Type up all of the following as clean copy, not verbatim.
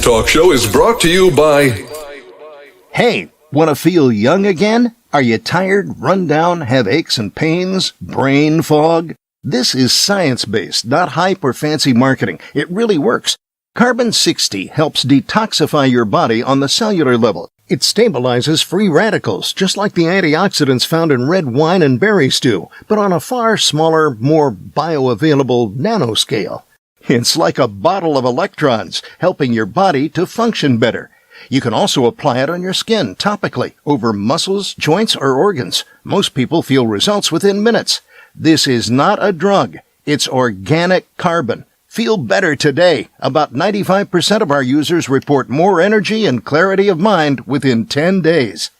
talk show is brought to you by... Hey, want to feel young again? Are you tired, run down, have aches and pains, brain fog? This is science-based, not hype or fancy marketing. It really works. Carbon 60 helps detoxify your body on the cellular level. It stabilizes free radicals, just like the antioxidants found in red wine and berry stew, but on a far smaller, more bioavailable nanoscale. It's like a bottle of electrons, helping your body to function better. You can also apply it on your skin, topically, over muscles, joints, or organs. Most people feel results within minutes. This is not a drug. It's organic carbon. Feel better today. About 95% of our users report more energy and clarity of mind within 10 days.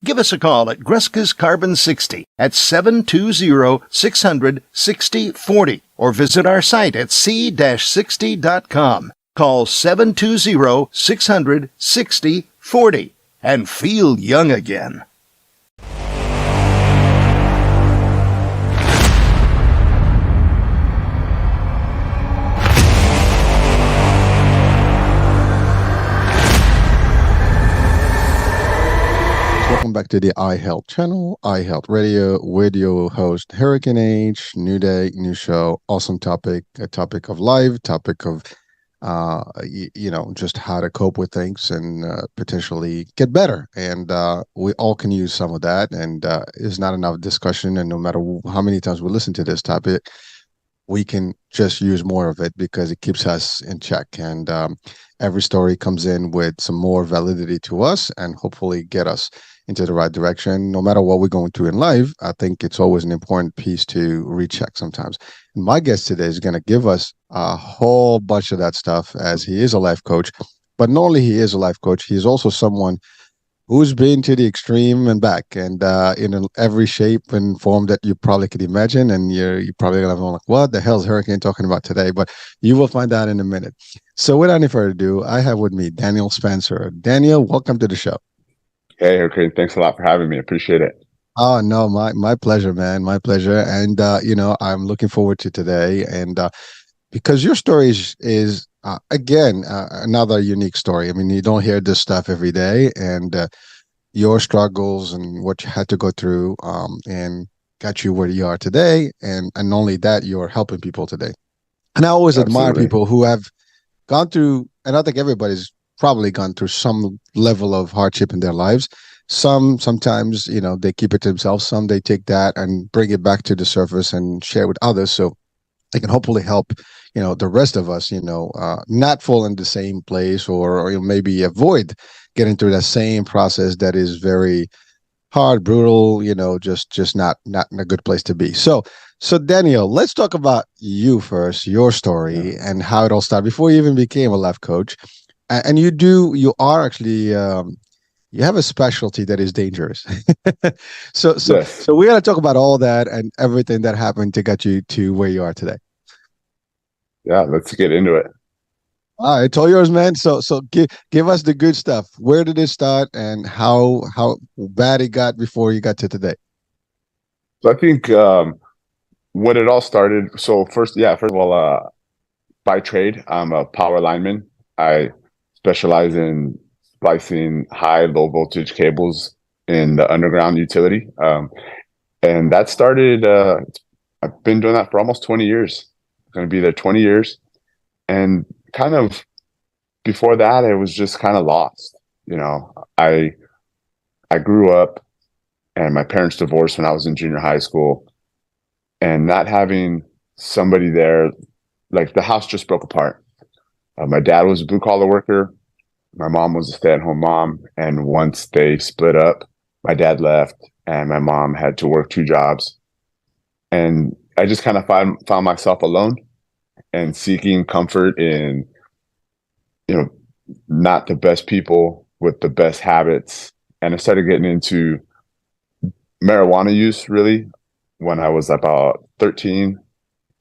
Give us a call at Greska's Carbon 60 at 720-600-6040 or visit our site at c-60.com. Call 720-600-6040 and feel young again. Welcome back to the iHealth channel, iHealth Radio, with your host, Hurricane H. New day, new show, awesome topic, a topic of life, topic of, just how to cope with things and potentially get better. And we all can use some of that. And it's not enough discussion. And no matter how many times we listen to this topic, we can just use more of it because it keeps us in check. And every story comes in with some more validity to us and hopefully get us into the right direction. No matter what we're going through in life, I think it's always an important piece to recheck sometimes. And my guest today is going to give us a whole bunch of that stuff, as he is a life coach. But not only he is a life coach, he's also someone who's been to the extreme and back, and in every shape and form that you probably could imagine. And you're probably going to be like, what the hell is Hurricane talking about today? But you will find out in a minute. So without any further ado, I have with me Daniel Spencer. Daniel, welcome to the show. Hey, Hurricane, thanks a lot for having me. Appreciate it. Oh, no, my pleasure, man. My pleasure. And, I'm looking forward to today. And because your story is again, another unique story. I mean, you don't hear this stuff every day. And your struggles and what you had to go through and got you where you are today. And only that, you're helping people today. And I always admire people who have gone through, and I think everybody's probably gone through some level of hardship in their lives. Sometimes, they keep it to themselves. Some they take that and bring it back to the surface and share with others. So they can hopefully help, the rest of us, not fall in the same place or maybe avoid getting through that same process that is very hard, brutal, just not in a good place to be. So Daniel, let's talk about you first, your story and how it all started before you even became a life coach. And you are actually, you have a specialty that is dangerous. So we're going to talk about all that and everything that happened to get you to where you are today. Yeah, let's get into it. All right, it's all yours, man. So give us the good stuff. Where did it start and how bad it got before you got to today? So I think when it all started, first of all, by trade, I'm a power lineman. I specialize in splicing high, low voltage cables in the underground utility. And that started, I've been doing that for almost 20 years. I'm going to be there 20 years. And kind of before that, I was just kind of lost. I grew up and my parents divorced when I was in junior high school, and not having somebody there, like the house just broke apart. My dad was a blue collar worker. My mom was a stay-at-home mom. And once they split up, my dad left and my mom had to work 2 jobs. And I just kind of found myself alone and seeking comfort in, not the best people with the best habits. And I started getting into marijuana use really when I was about 13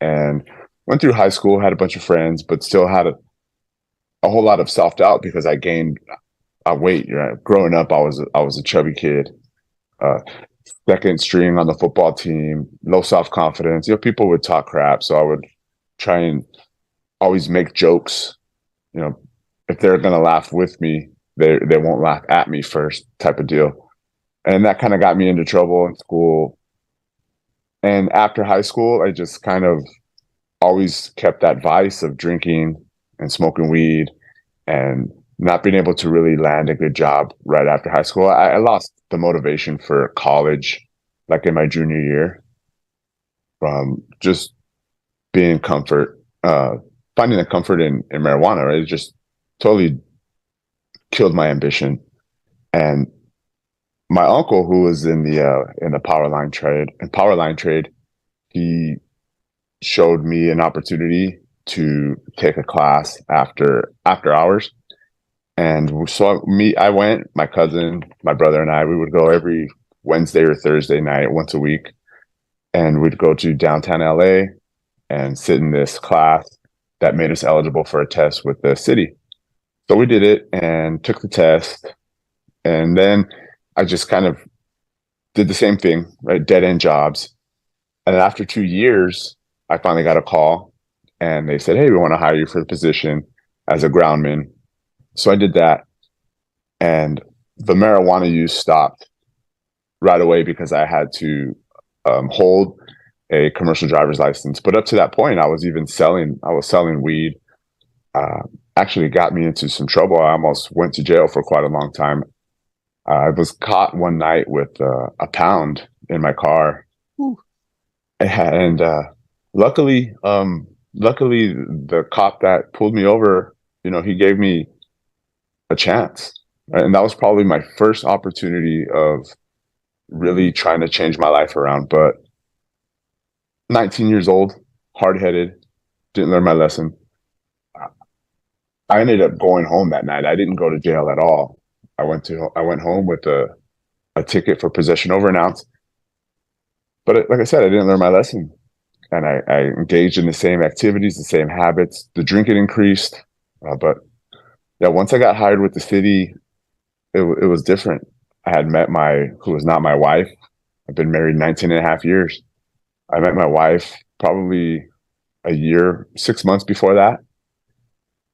and went through high school, had a bunch of friends, but still had a whole lot of self-doubt because I gained weight. Growing up, I was a chubby kid, second string on the football team, low self-confidence. People would talk crap, so I would try and always make jokes, if they're gonna laugh with me, they won't laugh at me first, type of deal. And that kind of got me into trouble in school. And after high school, I just kind of always kept that vice of drinking and smoking weed and not being able to really land a good job right after high school. I lost the motivation for college, like in my junior year, from just being comfort, finding the comfort in marijuana. Right? It just totally killed my ambition. And my uncle, who was in the power line trade, he showed me an opportunity to take a class after hours. And so I went, my cousin, my brother, and I. We would go every Wednesday or Thursday night, once a week, and we'd go to downtown LA and sit in this class that made us eligible for a test with the city. So we did it and took the test, and then I just kind of did the same thing, right? Dead end jobs. And after 2 years, I finally got a call, and they said, "Hey, we want to hire you for the position as a groundman." So I did that, and the marijuana use stopped right away because I had to hold a commercial driver's license. But up to that point, I was selling weed. Uh, Actually got me into some trouble. I almost went to jail for quite a long time. I was caught one night with a pound in my car. Ooh. And luckily, the cop that pulled me over, he gave me a chance. Right? And that was probably my first opportunity of really trying to change my life around. But 19 years old, hard-headed, didn't learn my lesson. I ended up going home that night. I didn't go to jail at all. I went home with a ticket for possession over an ounce. But like I said, I didn't learn my lesson. And I engaged in the same activities, the same habits. The drinking increased. But yeah, once I got hired with the city, it was different. I had met who was not my wife. I've been married 19 and a half years. I met my wife probably a year, 6 months before that.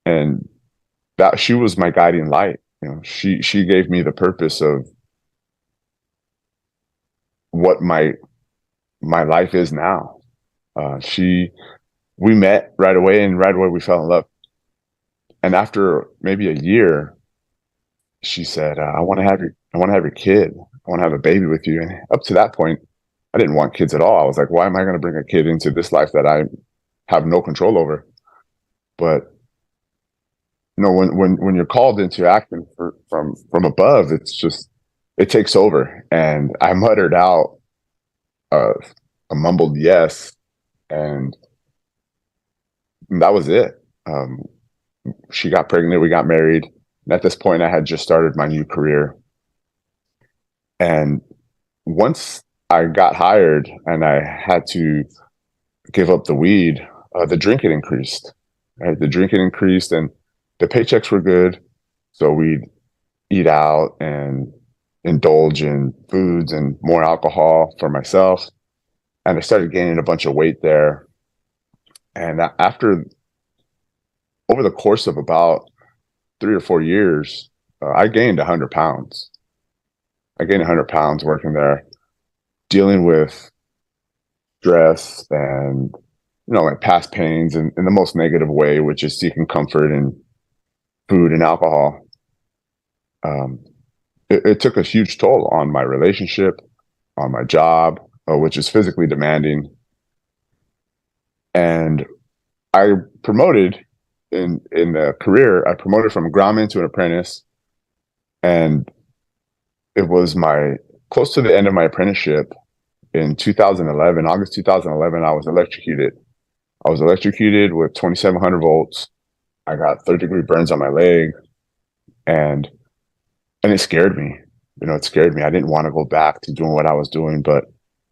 And that she was my guiding light. She gave me the purpose of what my life is now. We met right away, and right away we fell in love. And after maybe a year, she said, I want to have your kid. I want to have a baby with you. And up to that point, I didn't want kids at all. I was like, why am I going to bring a kid into this life that I have no control over? But when you're called into action from above, it takes over. And I muttered out a mumbled yes, and that was it. She got pregnant, we got married. And at this point, I had just started my new career. And once I got hired and I had to give up the weed, the drinking increased. Right? The drinking increased, and the paychecks were good. So we'd eat out and indulge in foods and more alcohol for myself. And I started gaining a bunch of weight there. And over the course of about 3 or 4 years, I gained 100 pounds. I gained 100 pounds working there, dealing with stress and, like past pains in the most negative way, which is seeking comfort in food and alcohol. It took a huge toll on my relationship, on my job, which is physically demanding. And I promoted in the career. I promoted from a groundman to an apprentice, and it was close to the end of my apprenticeship in 2011, August 2011. I was electrocuted. I was electrocuted with 2,700 volts. I got third-degree burns on my leg, and it scared me. It scared me. I didn't want to go back to doing what I was doing, but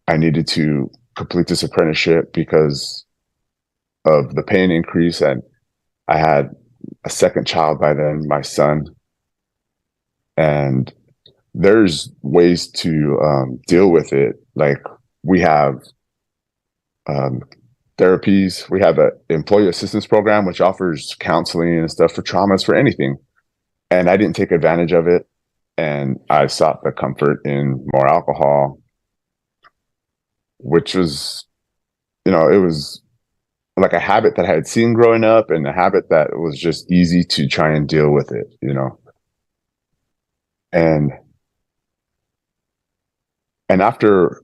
I needed to complete this apprenticeship because of the pain increase. And I had a second child by then, my son. And there's ways to deal with it. Like we have the therapies. We have an employee assistance program, which offers counseling and stuff for traumas, for anything. And I didn't take advantage of it. And I sought the comfort in more alcohol, which was, it was like a habit that I had seen growing up, and a habit that was just easy to try and deal with it, And after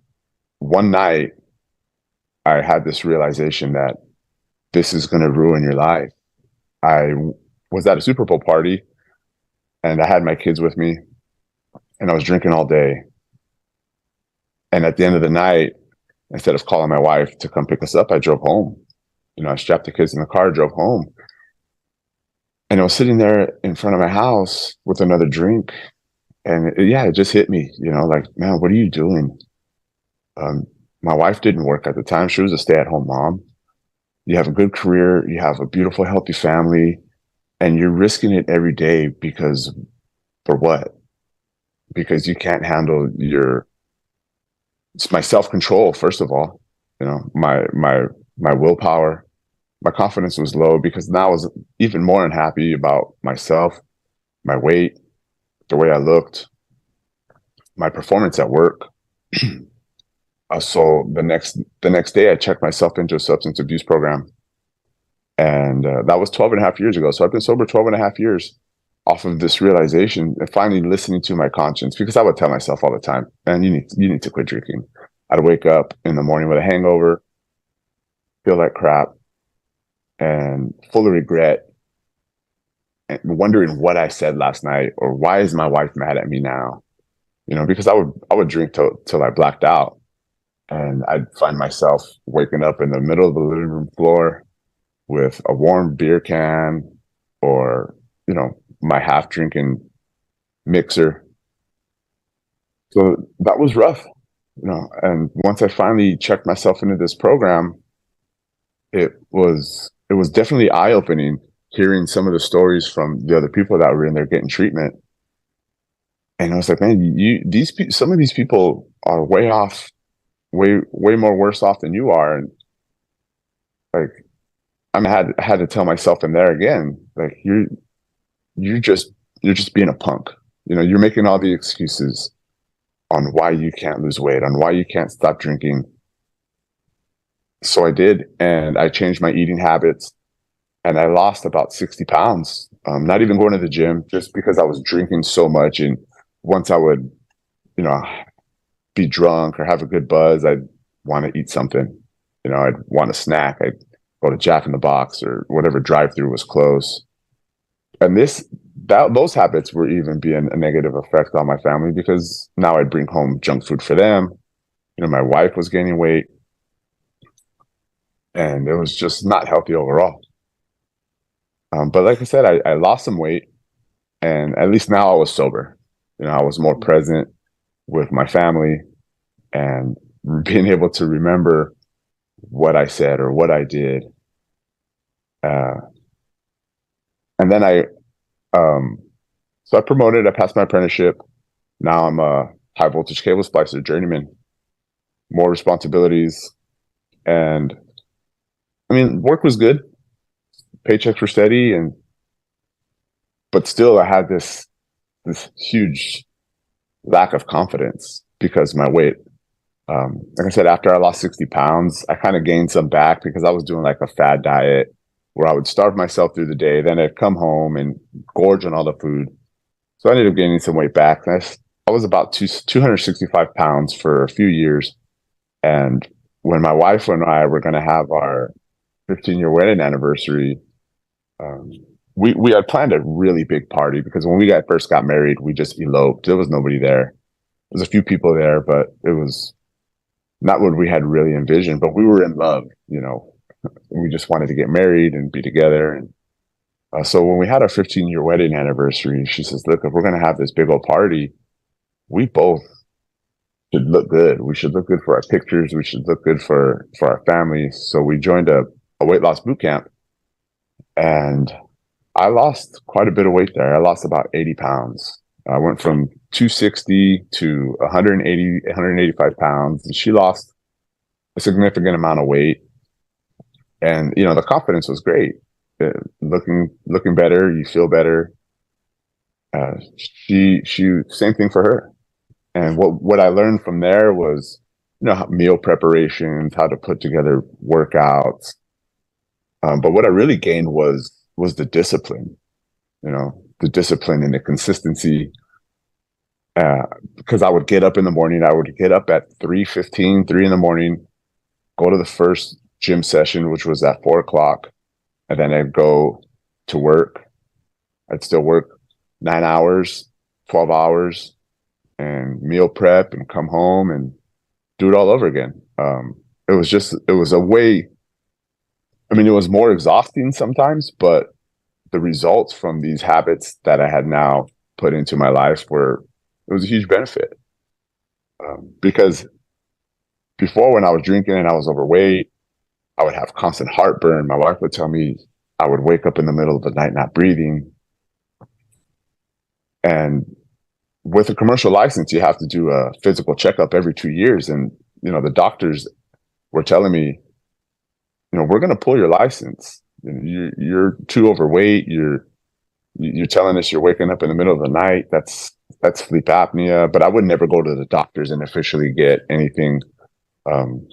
one night, I had this realization that this is going to ruin your life. I was at a Super Bowl party, and I had my kids with me, and I was drinking all day. And at the end of the night, instead of calling my wife to come pick us up, I drove home. I strapped the kids in the car, drove home. And I was sitting there in front of my house with another drink. And it just hit me, like, man, what are you doing? My wife didn't work at the time. She was a stay-at-home mom. You have a good career. You have a beautiful, healthy family. And you're risking it every day for what? Because you can't handle it's my self-control, first of all, my willpower. My confidence was low because now I was even more unhappy about myself, my weight, the way I looked, my performance at work. So the next day I checked myself into a substance abuse program. And that was 12 and a half years ago. So I've been sober 12 and a half years off of this realization and finally listening to my conscience, because I would tell myself all the time, man, you need to quit drinking. I'd wake up in the morning with a hangover, feel like crap, and full of regret, and wondering what I said last night, or why is my wife mad at me now? Because I would drink till I blacked out, and I'd find myself waking up in the middle of the living room floor with a warm beer can, or my half drinking mixer. So that was rough, and once I finally checked myself into this program, it was definitely eye-opening, hearing some of the stories from the other people that were in there getting treatment. And I was like, man, some of these people are way off, way more worse off than you are. And like, I had to tell myself in there again, like, you're just being a punk. You're making all the excuses on why you can't lose weight, on why you can't stop drinking. So I did, and I changed my eating habits, and I lost about 60 pounds. Not even going to the gym, just because I was drinking so much. And once I would, be drunk or have a good buzz, I'd want to eat something. I'd want a snack. I'd go to Jack in the Box or whatever drive-through was close. And those habits were even being a negative effect on my family, because now I'd bring home junk food for them. My wife was gaining weight, and it was just not healthy overall. But like I said, I lost some weight, and at least now I was sober. I was more present with my family, and being able to remember what I said or what I did. And then so I promoted, I passed my apprenticeship. Now I'm a high voltage cable splicer journeyman, more responsibilities. And I mean, work was good. Paychecks were steady, but still I had this huge lack of confidence because of my weight. Like I said, after I lost 60 pounds, I kind of gained some back because I was doing like a fad diet where I would starve myself through the day. Then I'd come home and gorge on all the food. So I ended up gaining some weight back. And I was about 265 pounds for a few years. And when my wife and I were going to have our 15-year wedding anniversary, we had planned a really big party, because when we first got married, we just eloped. There was nobody there. There's a few people there, but it was not what we had really envisioned. But we were in love, we just wanted to get married and be together. And so when we had our 15-year wedding anniversary, she says, look, if we're going to have this big old party, we both should look good. We should look good for our pictures. We should look good for our families. So we joined a weight loss boot camp, and I lost quite a bit of weight there. I lost about 80 pounds. I went from 260 to 185 pounds. And she lost a significant amount of weight. And the confidence was great. Looking better, you feel better. She same thing for her. And what I learned from there was, meal preparations, how to put together workouts. But what I really gained was the discipline. The discipline and the consistency. Because I would get up in the morning. I would get up at 3:15, 3 in the morning, go to the first gym session, which was at 4 o'clock, and then I'd go to work. I'd still work 9 hours, 12 hours, and meal prep and come home and do it all over again. It was a way, I mean, it was more exhausting sometimes, but the results from these habits that I had now put into my life it was a huge benefit. Because before, when I was drinking and I was overweight, I would have constant heartburn. My wife would tell me I would wake up in the middle of the night not breathing. And with a commercial license, you have to do a physical checkup every 2 years. And, the doctors were telling me, we're going to pull your license. You're too overweight. You're telling us you're waking up in the middle of the night. That's sleep apnea. But I would never go to the doctors and officially get anything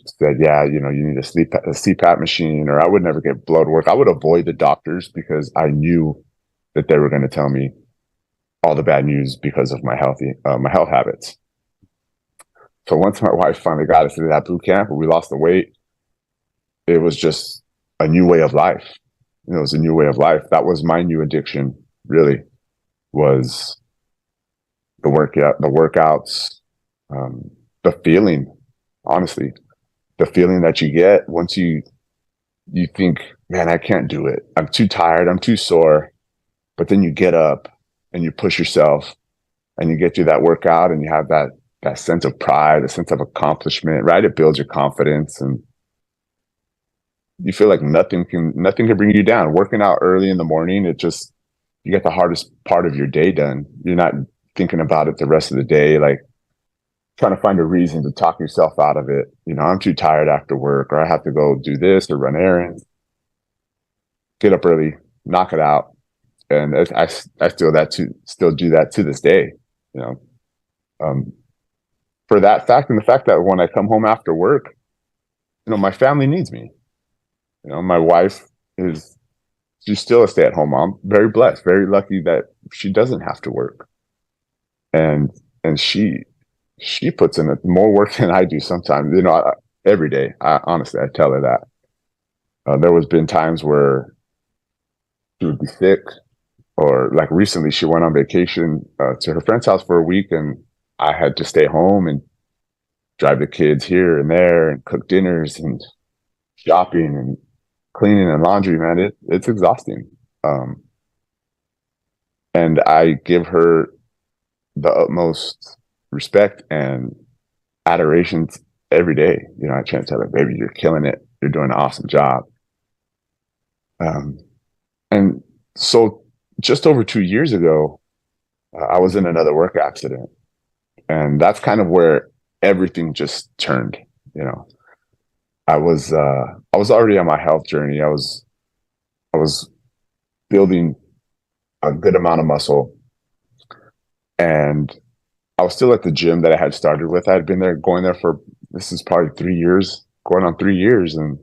said, yeah, you need a CPAP machine, or I would never get blood work. I would avoid the doctors because I knew that they were going to tell me all the bad news because of my health habits. So once my wife finally got us to that boot camp and we lost the weight, it was just a new way of life. It was a new way of life. That was my new addiction, really, was the workouts, the feeling, honestly, the feeling that you get once you think, man, I can't do it. I'm too tired. I'm too sore. But then you get up and you push yourself and you get through that workout and you have that sense of pride, a sense of accomplishment, right? It builds your confidence and you feel like nothing can bring you down. Working out early in the morning, you get the hardest part of your day done. You're not thinking about it the rest of the day, like trying to find a reason to talk yourself out of it. I'm too tired after work, or I have to go do this or run errands. Get up early, knock it out. And I still do that to this day, for that fact, and the fact that when I come home after work, my family needs me. My wife she's still a stay-at-home mom. Very blessed, very lucky that she doesn't have to work, and she puts in more work than I do sometimes. Every day. Honestly, I tell her that. There was been times where she would be sick. Or like recently, she went on vacation to her friend's house for a week, and I had to stay home and drive the kids here and there and cook dinners and shopping and cleaning and laundry. Man, it's exhausting. And I give her the utmost respect and adoration every day. I try to tell her, baby, you're killing it. You're doing an awesome job. And so just over 2 years ago, I was in another work accident, and that's kind of where everything just turned. I was already on my health journey. I was building a good amount of muscle, and I was still at the gym that I had started with. I had been going there for, this is probably 3 years, going on 3 years, and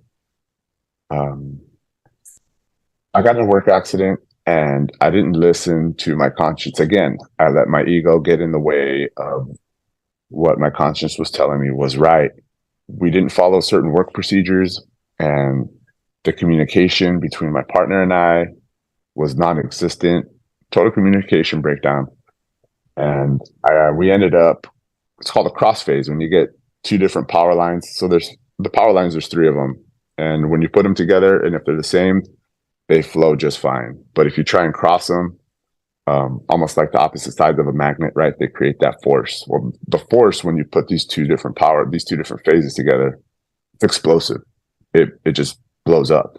I got in a work accident. And I didn't listen to my conscience again. I let my ego get in the way of what my conscience was telling me was right. We didn't follow certain work procedures, and the communication between my partner and I was non-existent. Total communication breakdown. And we ended up, it's called a cross phase, when you get two different power lines. So there's three of them. And when you put them together, and if they're the same, they flow just fine. But if you try and cross them, almost like the opposite sides of a magnet, right? They create that force. Well, the force, when you put these two different phases together, it's explosive. It just blows up.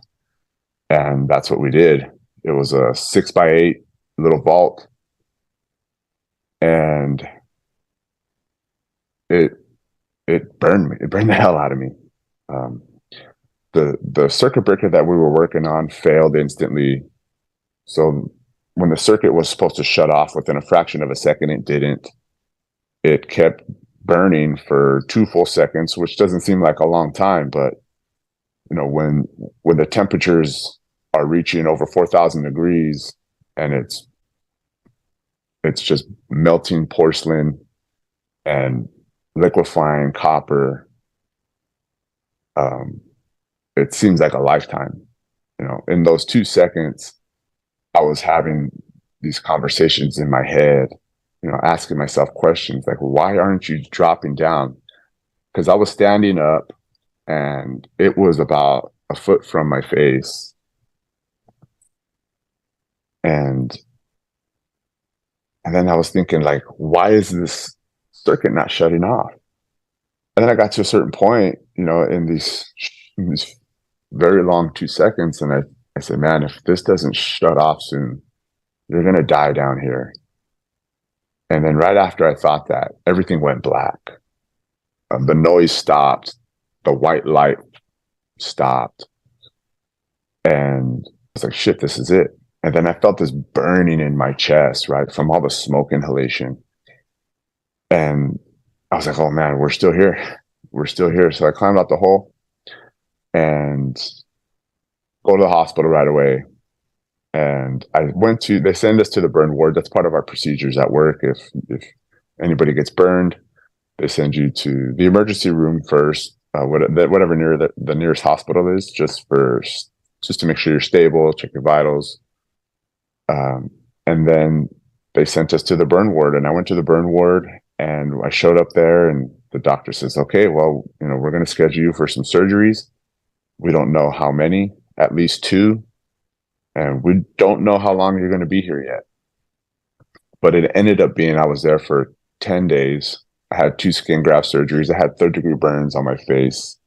And that's what we did. It was a 6x8 little vault. And it burned me. It burned the hell out of me. the circuit breaker that we were working on failed instantly. So when the circuit was supposed to shut off within a fraction of a second, it didn't. It kept burning for 2 full seconds, which doesn't seem like a long time, but when the temperatures are reaching over 4,000 degrees and it's just melting porcelain and liquefying copper, it seems like a lifetime. In those 2 seconds, I was having these conversations in my head, asking myself questions like, why aren't you dropping down? Because I was standing up and it was about a foot from my face. And then I was thinking, like, why is this circuit not shutting off? And then I got to a certain point, in these very long 2 seconds. And I said, man, if this doesn't shut off soon, you're going to die down here. And then right after I thought that, everything went black. The noise stopped. The white light stopped. And I was like, shit, this is it. And then I felt this burning in my chest, right, from all the smoke inhalation. And I was like, oh man, we're still here. We're still here. So I climbed out the hole and go to the hospital right away. And they send us to the burn ward. That's part of our procedures at work. If anybody gets burned, they send you to the emergency room first, whatever near the nearest hospital is, just to make sure you're stable, check your vitals. And then they sent us to the burn ward, and I went to the burn ward, and I showed up there, and the doctor says, okay, well, we're going to schedule you for some surgeries. We don't know how many, at least 2. And we don't know how long you're going to be here yet. But it ended up being, I was there for 10 days. I had 2 skin graft surgeries. I had 3rd-degree burns on my face.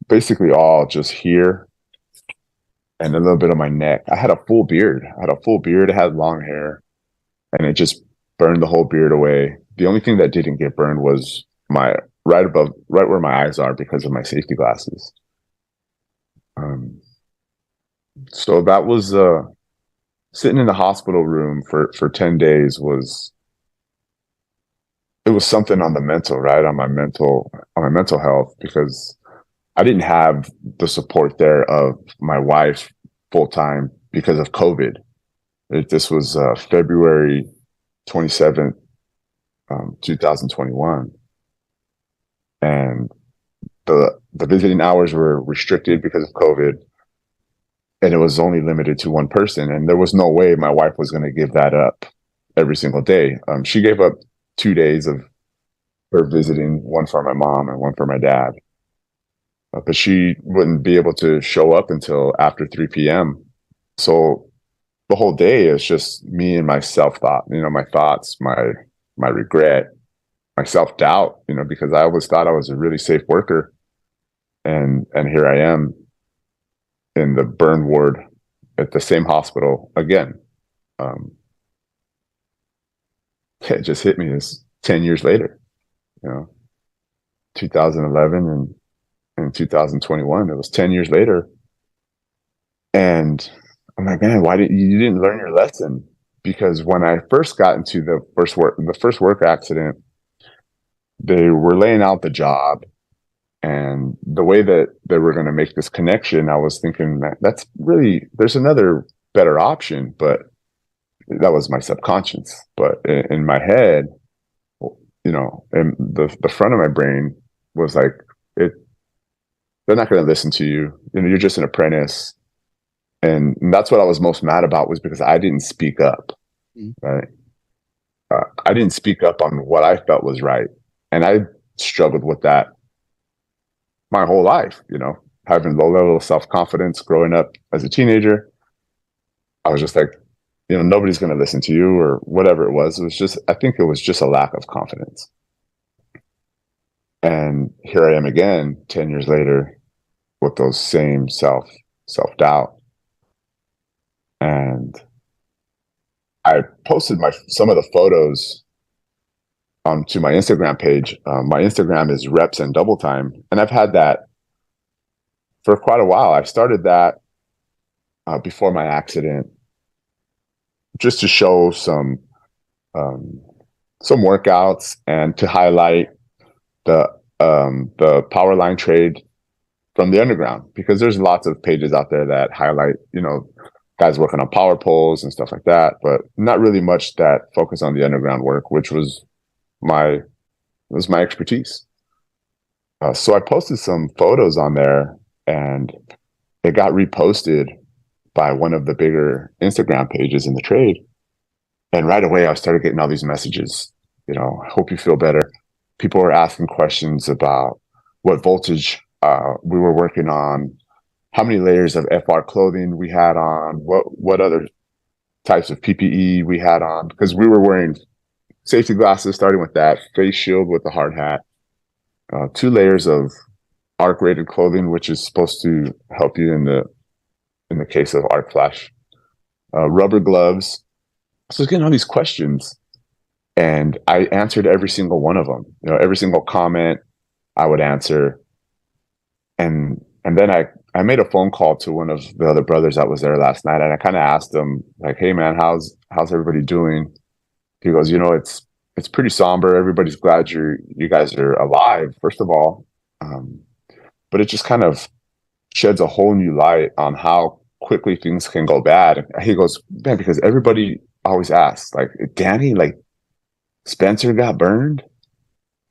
Basically all just here and a little bit of my neck. I had a full beard. I had long hair, and it just burned the whole beard away. The only thing that didn't get burned was right where my eyes are, because of my safety glasses. So that was sitting in the hospital room for 10 days was something on the mental, right? On my mental health, because I didn't have the support there of my wife full time because of COVID. This was February 27th, 2021. And the visiting hours were restricted because of COVID. And it was only limited to one person. And there was no way my wife was going to give that up every single day. She gave up 2 days of her visiting, one for my mom and one for my dad. But she wouldn't be able to show up until after 3 p.m. So the whole day is just me and my self-thought, my thoughts, my regret, my self-doubt, because I always thought I was a really safe worker. And here I am in the burn ward at the same hospital again. It just hit me as 10 years later, 2011 and 2021. It was 10 years later. And I'm like, man, why didn't you learn your lesson? Because when I first got into the first work accident, they were laying out the job. And the way that they were going to make this connection, I was thinking that's really, there's another better option, but that was my subconscious. But in my head, and the front of my brain was like, they're not going to listen to you. You're just an apprentice. And that's what I was most mad about, was because I didn't speak up. Right? I didn't speak up on what I felt was right. And I struggled with that my whole life, having low level of self-confidence growing up as a teenager. I was just like, nobody's going to listen to you, or whatever it was. I think it was just a lack of confidence. And here I am again, 10 years later, with those same self-doubt. And I posted some of the photos onto my Instagram page. My Instagram is reps and double time. And I've had that for quite a while. I started that before my accident, just to show um, some workouts and to highlight the power line trade from the underground, because there's lots of pages out there that highlight, guys working on power poles and stuff like that, but not really much that focus on the underground work, which was my expertise. So I posted some photos on there, and it got reposted by one of the bigger Instagram pages in the trade. And right away, I started getting all these messages, hope you feel better. People were asking questions about what voltage we were working on, how many layers of FR clothing we had on, what other types of PPE we had on, because we were wearing safety glasses, starting with that, face shield with the hard hat, 2 layers of arc rated clothing, which is supposed to help you in the case of arc flash, rubber gloves. So I was getting all these questions, and I answered every single one of them. Every single comment I would answer. And then I made a phone call to one of the other brothers that was there last night, and I kind of asked him, like, "Hey man, how's everybody doing?" He goes, it's pretty somber. Everybody's glad you guys are alive, first of all, but it just kind of sheds a whole new light on how quickly things can go bad. And he goes, "Man, because everybody always asks, like, Danny, like, Spencer got burned."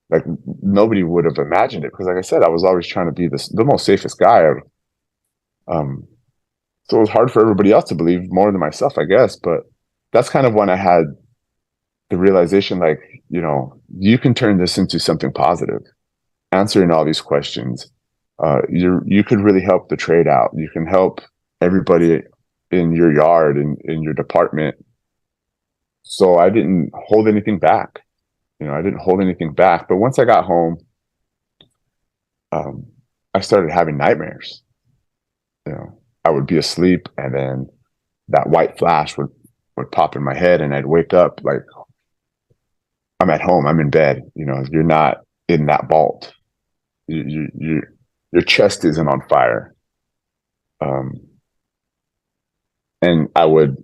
Like, nobody would have imagined it, because, like I said, I was always trying to be the most safest guy. So it was hard for everybody else to believe, more than myself, I guess. But that's kind of when I had the realization, like, you can turn this into something positive, answering all these questions. You could really help the trade out. You can help everybody in your yard, in your department. So I didn't hold anything back. I didn't hold anything back. But once I got home, I started having nightmares. I would be asleep, and then that white flash would pop in my head, and I'd wake up like, I'm at home, I'm in bed. You're not in that vault. Your chest isn't on fire. And I would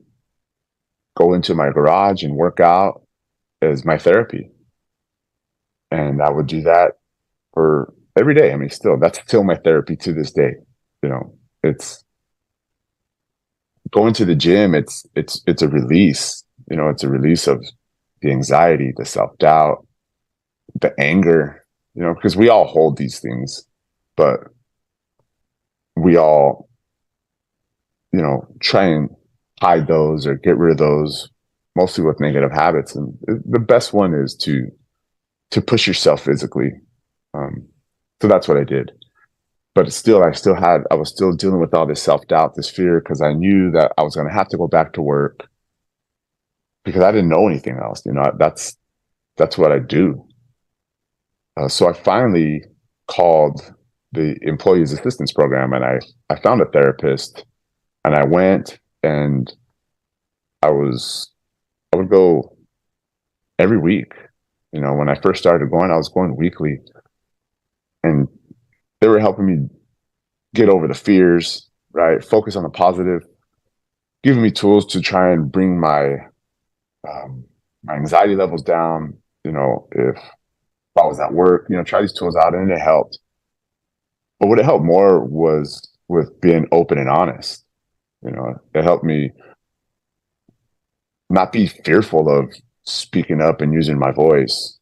go into my garage and work out as my therapy. And I would do that for every day. I mean, that's still my therapy to this day. It's going to the gym. It's a release. It's a release of the anxiety, the self-doubt, the anger, because we all hold these things, but we all, try and hide those or get rid of those, mostly with negative habits. And the best one is to push yourself physically. So that's what I did. But I was still dealing with all this self-doubt, this fear, because I knew that I was going to have to go back to work, because I didn't know anything else. That's what I do. So I finally called the Employees Assistance Program, and I found a therapist, and I went, and I would go every week. When I first started going, I was going weekly, and they were helping me get over the fears, right? Focus on the positive, giving me tools to try and bring my anxiety levels down. If I was at work, try these tools out, and it helped. But what it helped more was with being open and honest. It helped me not be fearful of speaking up and using my voice,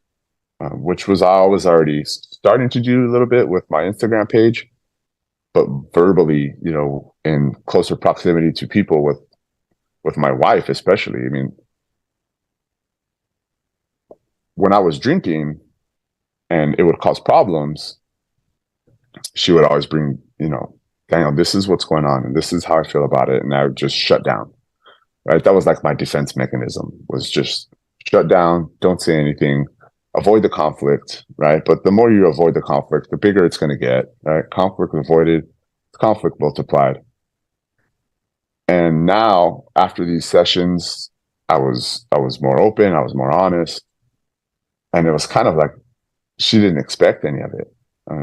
which I was already starting to do a little bit with my Instagram page, but verbally, in closer proximity to people, with my wife, especially. I mean, when I was drinking and it would cause problems, she would always bring, Daniel, this is what's going on, and this is how I feel about it. And I would just shut down, right? That was like my defense mechanism, was just shut down, don't say anything, avoid the conflict, right? But the more you avoid the conflict, the bigger it's going to get, right? Conflict avoided, conflict multiplied. And now, after these sessions, I was more open, I was more honest, and it was kind of like she didn't expect any of it.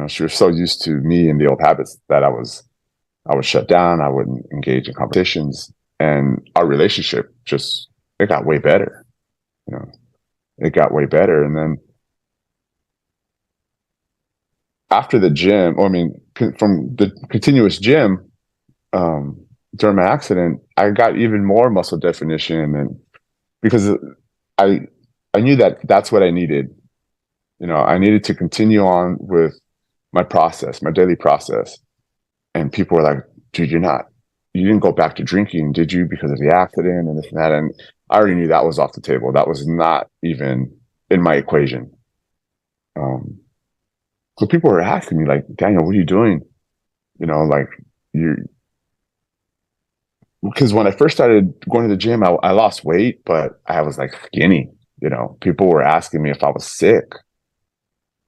She was so used to me and the old habits that I was I would shut down. I wouldn't engage in conversations, and our relationship it got way better. You know, it got way better. And then after the gym, or I mean, from the continuous gym, during my accident, I got even more muscle definition, and because I I knew that that's what I needed. You know, I needed to continue on with my process, my daily process. And people were like, dude, you didn't go back to drinking, did you? Because of the accident and this and that. And I already knew that was off the table. That was not even in my equation. So people were asking me like, Daniel, what are you doing? You know, like because when I first started going to the gym, I lost weight, but I was like skinny. You know, people were asking me if I was sick.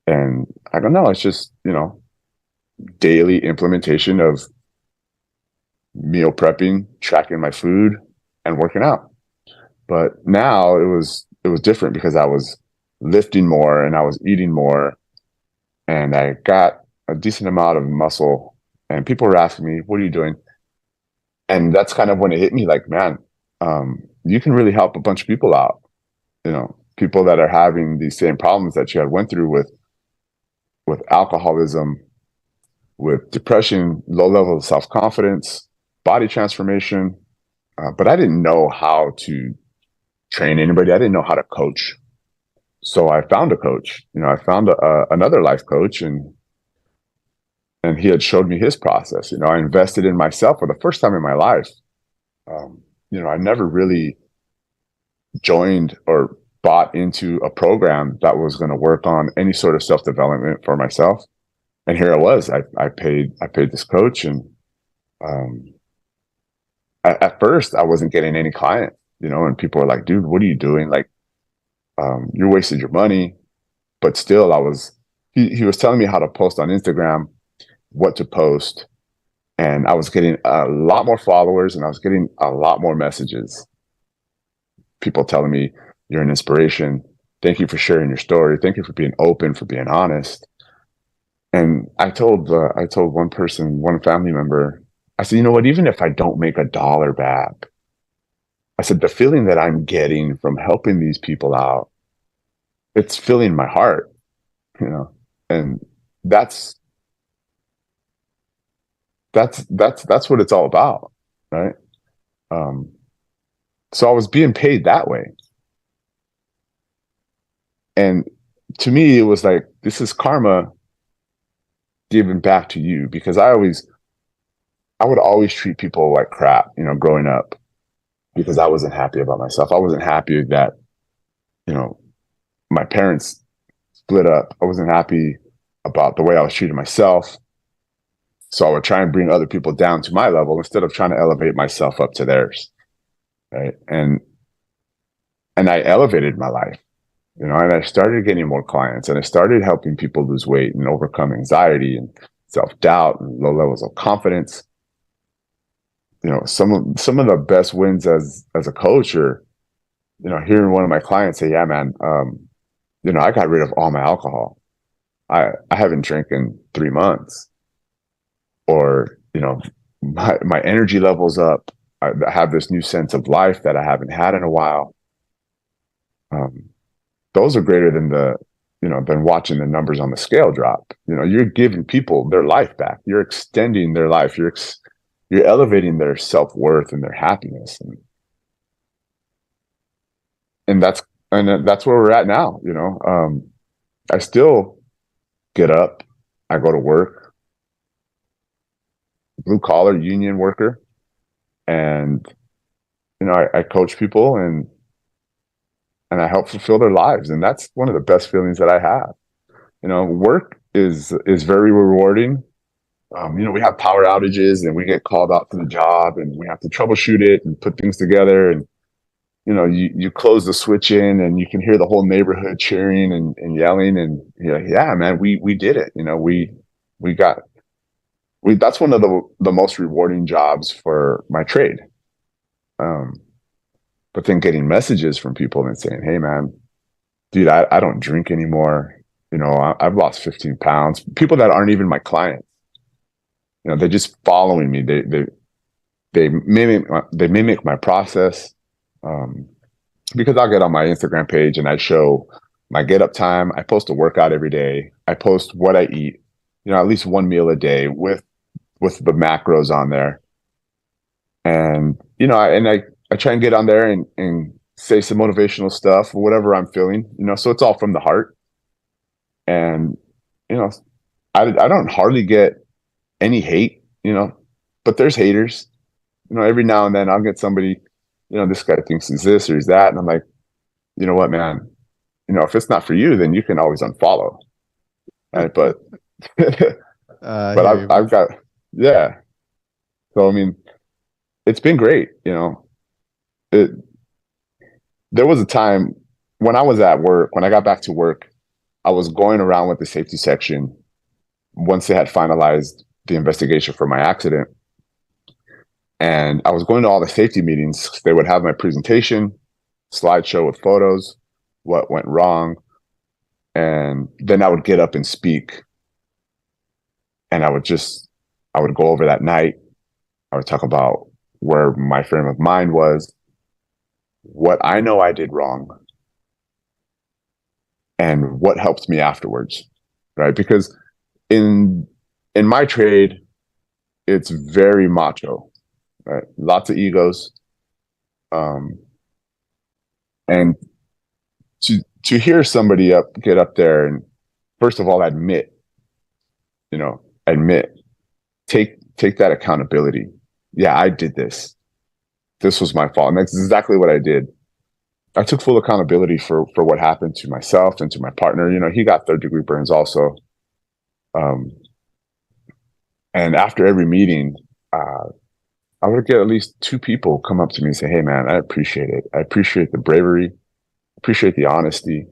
And I don't know, it's just, you know, daily implementation of meal prepping, tracking my food, and working out. But now it was different because I was lifting more and I was eating more, and I got a decent amount of muscle. And people were asking me, "What are you doing?" And that's kind of when it hit me, like, man, you can really help a bunch of people out. You know, people that are having these same problems that you had went through with alcoholism, with depression, low level of self-confidence, body transformation. But I didn't know how to train anybody. I didn't know how to coach. So I found a coach. You know, I found another life coach, and he had showed me his process. You know, I invested in myself for the first time in my life. You know, I never really joined or bought into a program that was going to work on any sort of self-development for myself. And here I was. I paid this coach, and at first I wasn't getting any clients. You know, and people were like, "Dude, what are you doing? Like, you're wasting your money." But still, he was telling me how to post on Instagram, what to post, and I was getting a lot more followers, and I was getting a lot more messages. People telling me, "You're an inspiration. Thank you for sharing your story. Thank you for being open, for being honest." And I told one person, one family member, I said, "You know what? Even if I don't make $1 back," I said, "the feeling that I'm getting from helping these people out, it's filling my heart, you know." And that's what it's all about, right? So I was being paid that way, and to me, it was like, this is karma giving back to you, because I would always treat people like crap, you know, growing up, because I wasn't happy about myself. I wasn't happy that, you know, my parents split up. I wasn't happy about the way I was treating myself. So I would try and bring other people down to my level instead of trying to elevate myself up to theirs. Right. And I elevated my life, you know, and I started getting more clients, and I started helping people lose weight and overcome anxiety and self-doubt and low levels of confidence. You know, some of the best wins as a coach are, you know, hearing one of my clients say, "Yeah, man, you know, I got rid of all my alcohol. I haven't drank in 3 months." Or, you know, my energy level's up. I have this new sense of life that I haven't had in a while. Those are greater than than watching the numbers on the scale drop. You know, you're giving people their life back. You're extending their life. You're elevating their self-worth and their happiness. And that's where we're at now. You know, I still get up, I go to work, blue collar union worker, and, you know, I coach people, and I help fulfill their lives. And that's one of the best feelings that I have. You know, work is very rewarding. You know, we have power outages, and we get called out to the job, and we have to troubleshoot it and put things together. And, you know, you close the switch in, and you can hear the whole neighborhood cheering and yelling, and, you know, yeah, man, we did it. You know, that's one of the most rewarding jobs for my trade. But then getting messages from people and saying, "Hey, man, dude, I don't drink anymore. You know, I've lost 15 pounds." People that aren't even my clients. they're just following me. They mimic my process. Because I'll get on my Instagram page and I show my get up time. I post a workout every day. I post what I eat, at least one meal a day with the macros on there. And, I try and get on there and say some motivational stuff, whatever I'm feeling, so it's all from the heart. And, I don't hardly get any hate, but there's haters, every now and then I'll get somebody, this guy thinks he's this or he's that. And I'm like, you know what, man, if it's not for you, then you can always unfollow. Right? But, I've got, yeah. So, I mean, it's been great. There was a time when I was at work, when I got back to work, I was going around with the safety section once they had finalized the investigation for my accident. And I was going to all the safety meetings. They would have my presentation, slideshow with photos, what went wrong. And then I would get up and speak. And I would go over that night. I would talk about where my frame of mind was, what I know I did wrong, and what helped me afterwards, right? Because in my trade, it's very macho, right? Lots of egos. And to hear somebody get up there and first of all admit, take that accountability. Yeah, I did this. This was my fault. And that's exactly what I did. I took full accountability for what happened to myself and to my partner. He got third-degree burns also. And after every meeting, I would get at least 2 people come up to me and say, hey, man, I appreciate it. I appreciate the bravery. Appreciate the honesty.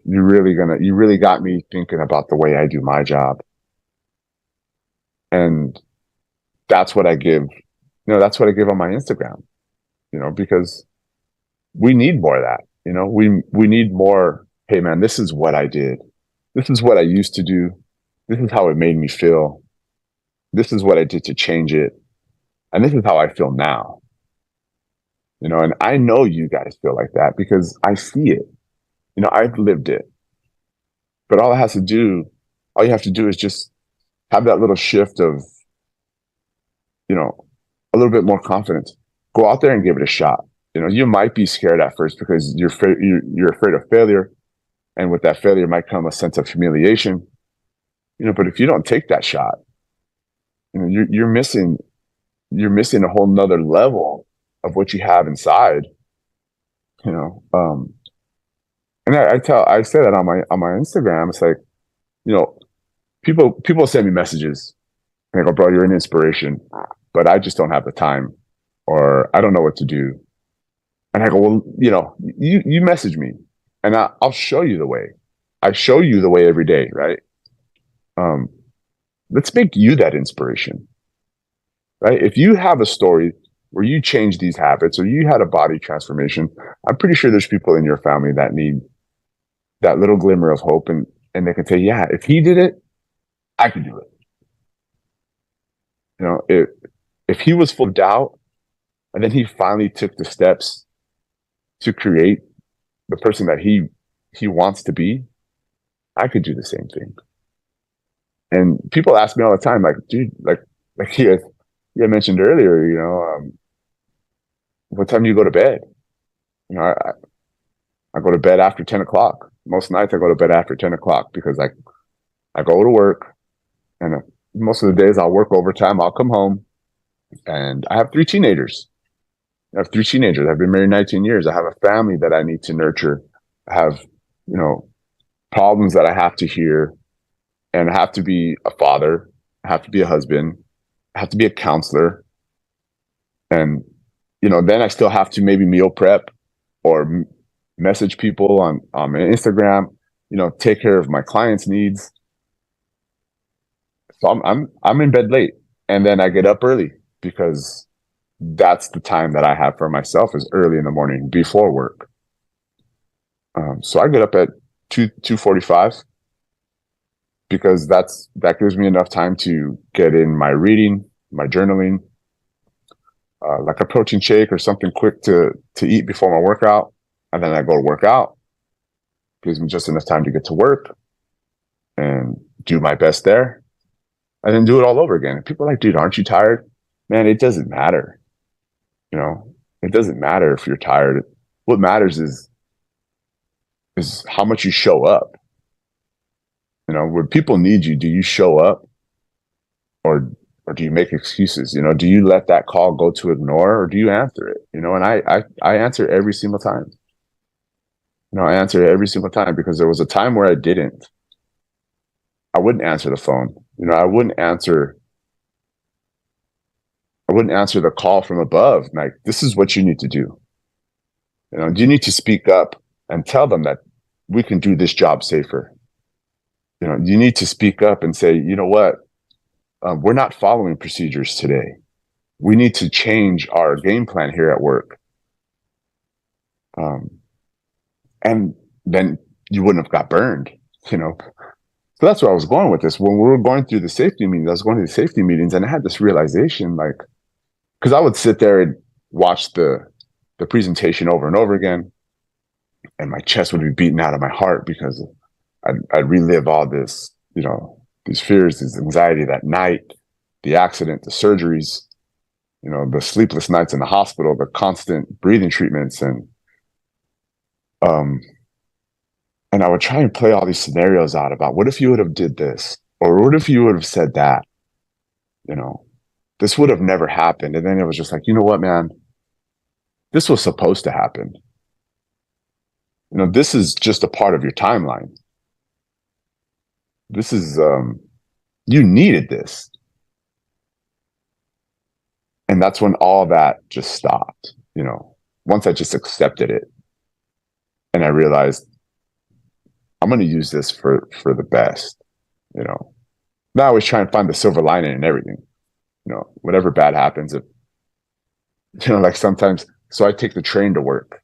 You really got me thinking about the way I do my job. And that's what I give, that's what I give on my Instagram, because we need more of that. We need more. Hey man, this is what I did. This is what I used to do. This is how it made me feel. This is what I did to change it. And this is how I feel now. And I know you guys feel like that because I see it. I've lived it. But all you have to do is just have that little shift of, a little bit more confidence. Go out there and give it a shot. You might be scared at first because you're afraid of failure. And with that failure might come a sense of humiliation. But if you don't take that shot, you're missing a whole nother level of what you have inside. And I say that on my Instagram. It's like, people send me messages and they go, bro, you're an inspiration, but I just don't have the time, or I don't know what to do. And I go, well, you message me and I'll show you the way. I show you the way every day, right? Let's make you that inspiration, right? If you have a story where you change these habits or you had a body transformation, I'm pretty sure there's people in your family that need that little glimmer of hope, and they can say, yeah, if he did it, I could do it. If he was full of doubt and then he finally took the steps to create the person that he wants to be, I could do the same thing. And people ask me all the time, like, dude, like you mentioned earlier, what time do you go to bed? I go to bed after 10 o'clock. Most nights I go to bed after 10 o'clock because I go to work, and most of the days I'll work overtime. I'll come home and I have 3 teenagers. I've been married 19 years. I have a family that I need to nurture. I have, problems that I have to hear, and I have to be a father. I have to be a husband. I have to be a counselor. And, then I still have to maybe meal prep or message people on Instagram, take care of my clients' needs. So I'm in bed late, and then I get up early because that's the time that I have for myself is early in the morning before work. So I get up at 2:45, because that gives me enough time to get in my reading, my journaling, like a protein shake or something quick to eat before my workout. And then I go to work out. Gives me just enough time to get to work and do my best there, and then do it all over again. And people are like, dude, aren't you tired? Man, it doesn't matter. You know, it doesn't matter if you're tired. What matters is how much you show up. You know, when people need you, do you show up, or do you make excuses? You know, do you let that call go to ignore, or do you answer it? You know, and I answer every single time. You know, I answer it every single time, because there was a time where I didn't. I wouldn't answer the phone. You know, I wouldn't answer the call from above. Like, this is what you need to do. You know, you need to speak up and tell them that we can do this job safer. You know, you need to speak up and say, you know what, we're not following procedures today. We need to change our game plan here at work. And then you wouldn't have got burned, you know. So that's where I was going with this. When we were going through the safety meetings, I was going to the safety meetings, and I had this realization, like, because I would sit there and watch the presentation over and over again, and my chest would be beating out of my heart, because I'd relive all this, you know, these fears, this anxiety that night, the accident, the surgeries, you know, the sleepless nights in the hospital, the constant breathing treatments, and I would try and play all these scenarios out about, what if you would have did this, or what if you would have said that, you know, this would have never happened. And then it was just like, you know what, man, this was supposed to happen. You know, this is just a part of your timeline. This is, you needed this. And that's when all that just stopped, you know, once I just accepted it. And I realized, I'm going to use this for the best, you know. Now I always try and find the silver lining in everything. You know, whatever bad happens, if, you know, like sometimes, so I take the train to work,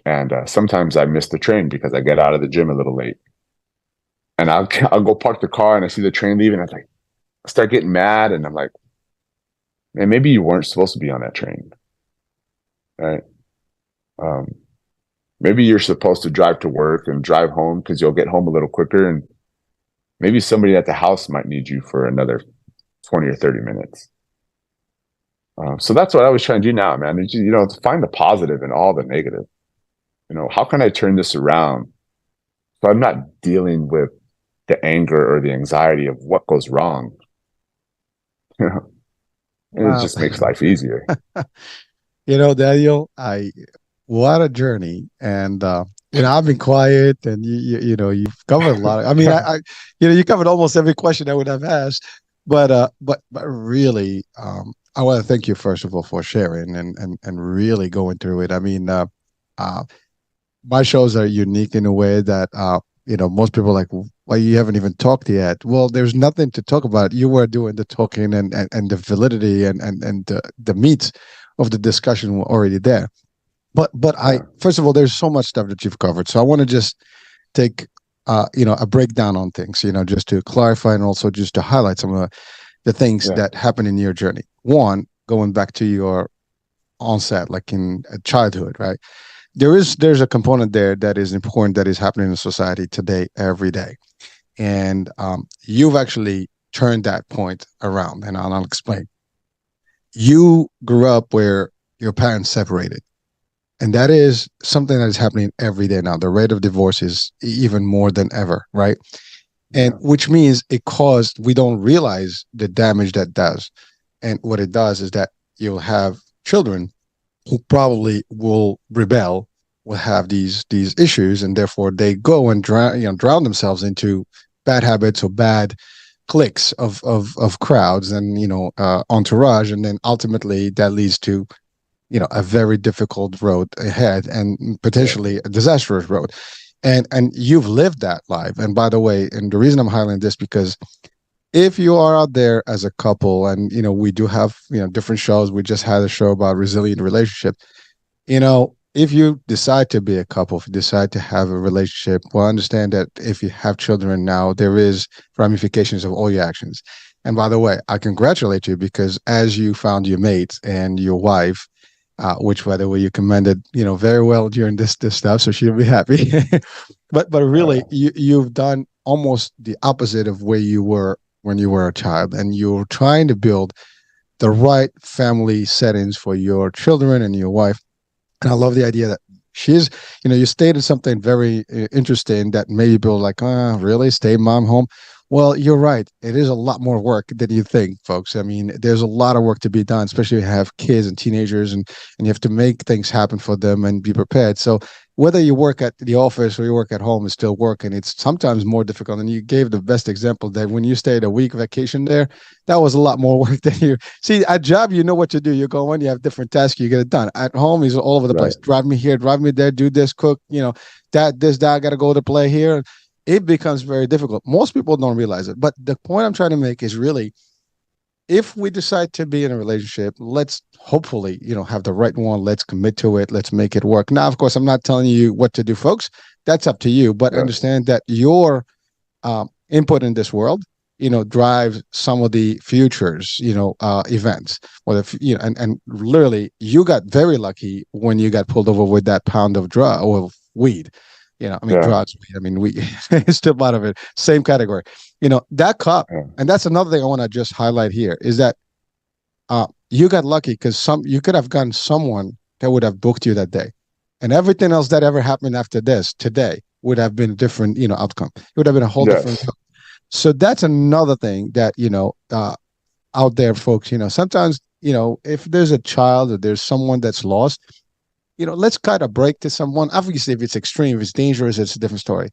and sometimes I miss the train because I get out of the gym a little late, and I'll go park the car, and I see the train leaving. I start getting mad, and I'm like, man, maybe you weren't supposed to be on that train, right? Maybe you're supposed to drive to work and drive home, because you'll get home a little quicker, and maybe somebody at the house might need you for another 20 or 30 minutes. So that's what I was trying to do now, man. You know, to find the positive in all the negative. You know, how can I turn this around so I'm not dealing with the anger or the anxiety of what goes wrong? You know, and Wow. it just makes life easier. You know, Daniel, what a journey. And you know, I've been quiet, and you know, you've covered a lot. I mean, you know, you covered almost every question I would have asked. But really, I want to thank you, first of all, for sharing and really going through it. I mean, my shows are unique in a way that you know, most people are like, well, you haven't even talked yet. Well, there's nothing to talk about. You were doing the talking, and the validity and the meat of the discussion were already there. But first of all, there's so much stuff that you've covered. So I want to just take you know, a breakdown on things, you know, just to clarify, and also just to highlight some of the things that happen in your journey. One, going back to your onset, like in childhood, right? There's a component there that is important, that is happening in society today, every day. And you've actually turned that point around, and I'll explain. You grew up where your parents separated. And that is something that is happening every day now. The rate of divorce is even more than ever, right? And which means we don't realize the damage that does. And what it does is that you'll have children who probably will rebel, will have these issues, and therefore they go and drown themselves into bad habits or bad cliques of crowds and, you know, entourage, and then ultimately that leads to, you know, a very difficult road ahead, and potentially a disastrous road. And you've lived that life. And by the way, and the reason I'm highlighting this, because if you are out there as a couple, and, you know, we do have, you know, different shows. We just had a show about resilient relationship. You know, if you decide to be a couple, if you decide to have a relationship, well, understand that if you have children now, there is ramifications of all your actions. And by the way, I congratulate you because as you found your mate and your wife, which by the way you commended, very well during this stuff, so she'll be happy. but really, you've done almost the opposite of where you were when you were a child, and you're trying to build the right family settings for your children and your wife. And I love the idea that she's, you stated something very interesting that maybe people are like, really? Stay mom home? Well, you're right. It is a lot more work than you think, folks. I mean, there's a lot of work to be done, especially if you have kids and teenagers and you have to make things happen for them and be prepared. So whether you work at the office or you work at home, it's still work. And it's sometimes more difficult. And you gave the best example that when you stayed a week vacation there, that was a lot more work than you see at job. You know what to do. You go in, you have different tasks, you get it done. At home, he's all over the place. Drive me here, drive me there, do this, cook, that, I got to go to play here. It becomes very difficult. Most people don't realize it. But the point I'm trying to make is really, if we decide to be in a relationship, let's hopefully, have the right one. Let's commit to it. Let's make it work. Now, of course, I'm not telling you what to do, folks. That's up to you. But understand that your input in this world, drives some of the futures, events. Or and literally, you got very lucky when you got pulled over with that pound of drug or weed. Drugs. I mean, we still part of it. Same category. That cop, and that's another thing I want to just highlight here is that you got lucky because you could have gotten someone that would have booked you that day, and everything else that ever happened after this today would have been a different, outcome. It would have been a whole different. So that's another thing that out there, folks. Sometimes if there's a child or there's someone that's lost. Let's cut a break to someone. Obviously, if it's extreme, if it's dangerous, it's a different story.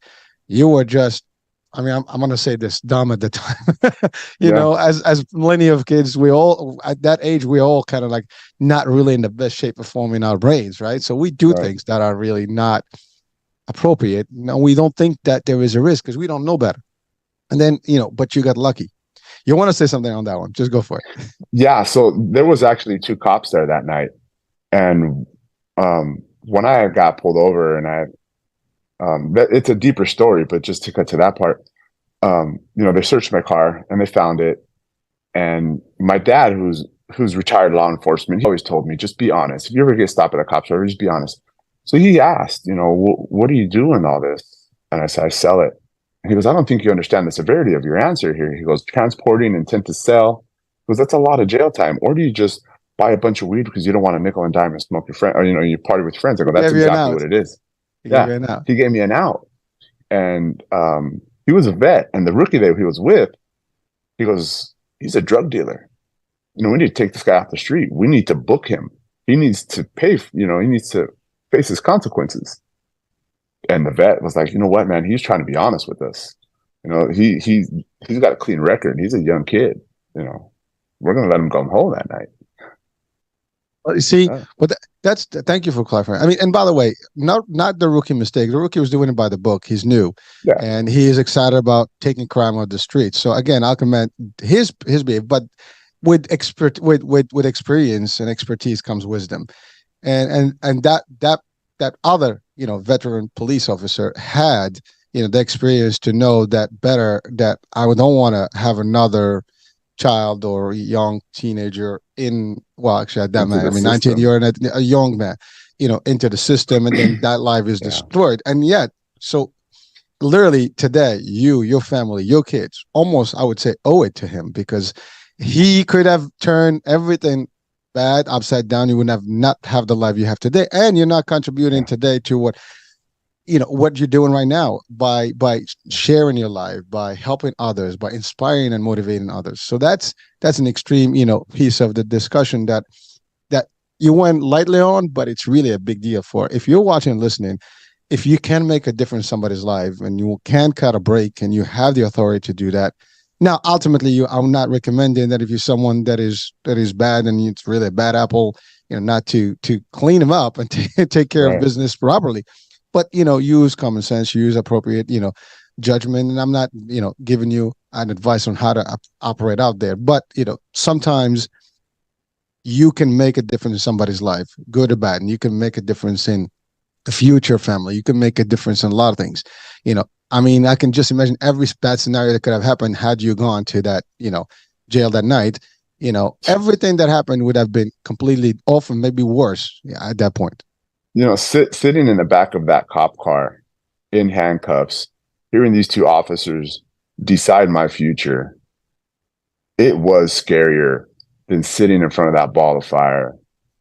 You were just, I'm going to say this, dumb at the time. As plenty of kids, we all, at that age, we all kind of like not really in the best shape of forming our brains, right? So we do things that are really not appropriate. No, we don't think that there is a risk because we don't know better. And then, but you got lucky. You want to say something on that one? Just go for it. Yeah. So there was actually 2 cops there that night. And when I got pulled over and it's a deeper story, but just to cut to that part, they searched my car and they found it. And my dad, who's retired law enforcement, he always told me, just be honest. If you ever get stopped at a cop's office, just be honest. So he asked, what do you do in all this? And I said, I sell it. And he goes, I don't think you understand the severity of your answer here. He goes, transporting, intent to sell. He goes, that's a lot of jail time. Or do you just buy a bunch of weed because you don't want a nickel and dime and smoke your friend, or you party with friends? I go, that's exactly what it is. He gave me an out, and he was a vet, and the rookie that he was with, he goes, he's a drug dealer. We need to take this guy off the street. We need to book him. He needs to pay. He needs to face his consequences. And the vet was like, you know what, man? He's trying to be honest with us. He's got a clean record. He's a young kid. We're gonna let him come home that night. You see, but that's thank you for clarifying. I mean, and by the way, not the rookie mistake. The rookie was doing it by the book. He's new, and he is excited about taking crime off the streets. So again, I'll commend his behavior. But with experience and expertise comes wisdom, and that other veteran police officer had the experience to know that better. That I don't want to have another child or young teenager actually at that man, 19, you're a young man, into the system, and then that life is destroyed. And yet, so literally today, your family, your kids, almost, I would say, owe it to him because he could have turned everything bad upside down. You would not have the life you have today. And you're not contributing today to what you're doing right now by sharing your life, by helping others, by inspiring and motivating others. So that's an extreme, piece of the discussion that you went lightly on, but it's really a big deal for, if you're watching and listening, if you can make a difference in somebody's life and you can cut a break and you have the authority to do that. Now, ultimately, I'm not recommending that if you're someone that is bad and it's really a bad apple, not to clean them up and take care of business properly. But, use common sense, use appropriate, judgment. And I'm not, giving you an advice on how to operate out there. But, sometimes you can make a difference in somebody's life, good or bad, and you can make a difference in the future family. You can make a difference in a lot of things. I mean, I can just imagine every bad scenario that could have happened had you gone to that, jail that night. Everything that happened would have been completely off and maybe worse, at that point. Sitting in the back of that cop car in handcuffs, hearing these two officers decide my future, it was scarier than sitting in front of that ball of fire.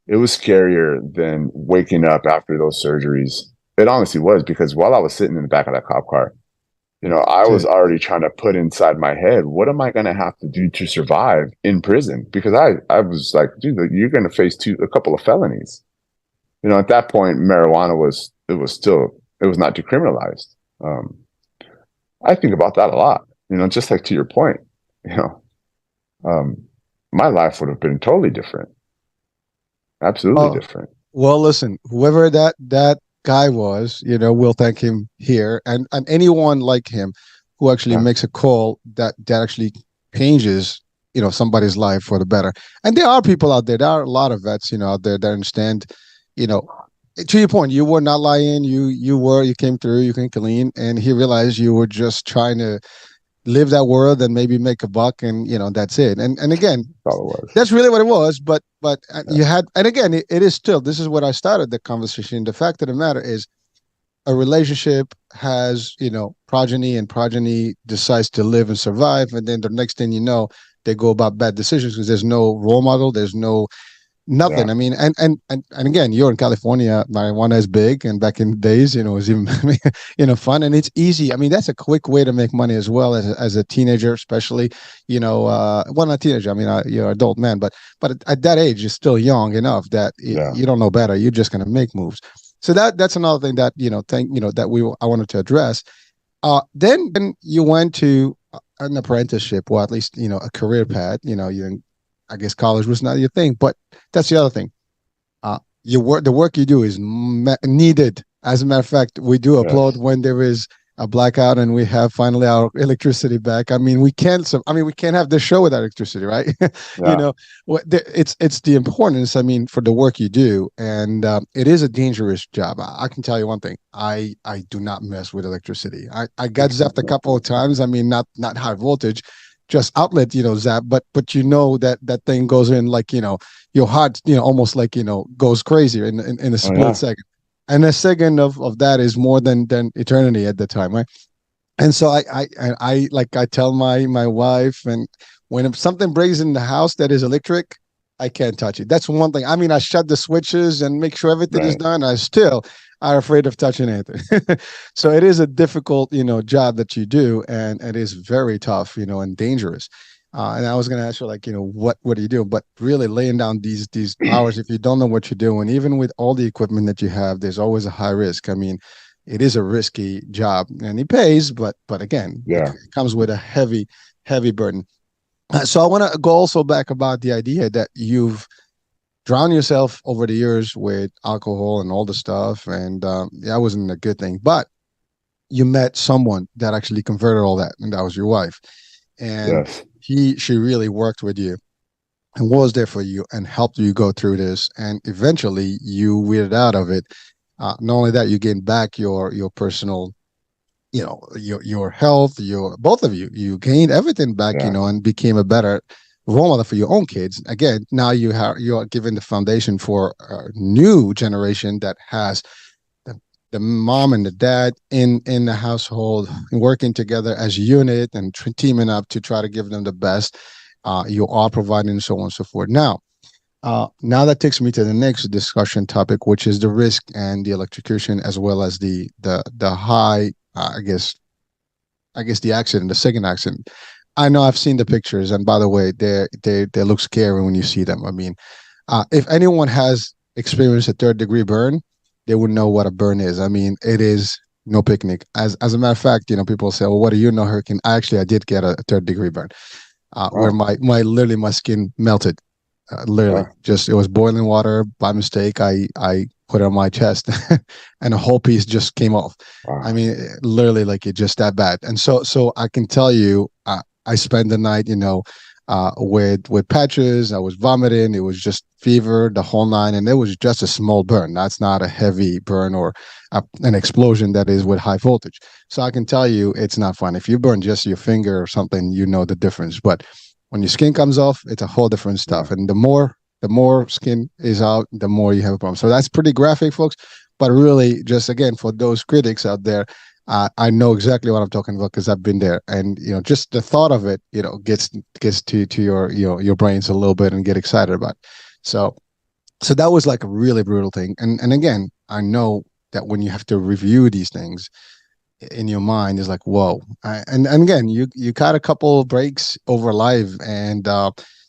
It was scarier than waking up after those surgeries. It honestly was, because while I was sitting in the back of that cop car, I was already trying to put inside my head, what am I going to have to do to survive in prison? Because I was like, dude, you're going to face a couple of felonies. At that point, marijuana was not decriminalized. I think about that a lot, just like to your point, my life would have been totally different. Absolutely different. Well, listen, whoever that guy was, we'll thank him here, and anyone like him who actually makes a call that actually changes, somebody's life for the better. And there are people out there. There are a lot of vets, out there that understand. To your point, you were not lying. You came through. You came clean, and he realized you were just trying to live that world and maybe make a buck, and that's it. And again, that's really what it was. But you had, and again, it is still. This is what I started the conversation. The fact of the matter is, a relationship has progeny, and progeny decides to live and survive, and then the next thing you know, they go about bad decisions because there's no role model. There's no nothing. Yeah. I mean, and again, you're in California. Marijuana is big, and back in the days, it was even fun, and it's easy. I mean, that's a quick way to make money as well as a teenager, especially. Well, not teenager. I mean, you're an adult man, but at that age, you're still young enough that you don't know better. You're just going to make moves. So that's another thing that I wanted to address. Then you went to an apprenticeship, or at least a career path. I guess college was not your thing, but that's the other thing. The work you do is needed. As a matter of fact, we do applaud when there is a blackout and we have finally our electricity back. I mean, we can't have this show without electricity, right? Yeah. It's the importance. I mean, for the work you do, and it is a dangerous job. I can tell you one thing: I do not mess with electricity. I got zapped a couple of times. I mean, not high voltage, just outlet, zap, but that thing goes in like, your heart, almost like, goes crazy in a split second. And a second of that is more than eternity at the time, right? And so I tell my wife, and when something breaks in the house that is electric, I can't touch it. That's one thing. I mean, I shut the switches and make sure everything is done. I still are afraid of touching anything. So it is a difficult, job that you do, and it is very tough, and dangerous. And I was going to ask you, like, what do you do? But really laying down these hours, if you don't know what you're doing, even with all the equipment that you have, there's always a high risk. I mean, it is a risky job, and it pays, but again, it comes with a heavy burden. So I want to go also back about the idea that you've drowned yourself over the years with alcohol and all the stuff, and that wasn't a good thing. But you met someone that actually converted all that, and that was your wife. And she really worked with you and was there for you and helped you go through this. And eventually you weirded out of it. Not only that, you gained back your personal, your health, both of you gained everything back, and became a better role model for your own kids. Again, now you are giving the foundation for a new generation that has the mom and the dad in the household working together as a unit and teaming up to try to give them the best. You are providing, so on and so forth. Now that takes me to the next discussion topic, which is the risk and the electrocution, as well as the high, I guess the accident, the second accident. I know I've seen the pictures, and by the way, they look scary when you see them. I mean, if anyone has experienced a third-degree burn, they would know what a burn is. I mean, it is no picnic. As a matter of fact, people say, "Well, what do you know, Hurricane?" I did get a third-degree burn, where my skin melted. Just it was boiling water by mistake. I put it on my chest, and a whole piece just came off. Wow. I mean, literally, like, it just that bad. And so I can tell you, I spent the night, with patches. I was vomiting. It was just fever, the whole nine, and it was just a small burn. That's not a heavy burn or an explosion that is with high voltage. So I can tell you, it's not fun. If you burn just your finger or something, you know the difference. But when your skin comes off, it's a whole different stuff. And the more skin is out, the more you have a problem. So that's pretty graphic, folks. But really, just again, for those critics out there, I know exactly what I'm talking about because I've been there, and just the thought of it, gets to your brains a little bit and get excited about it. So that was like a really brutal thing, and again, I know that when you have to review these things in your mind, is like, whoa, and again, you got a couple of breaks over live, and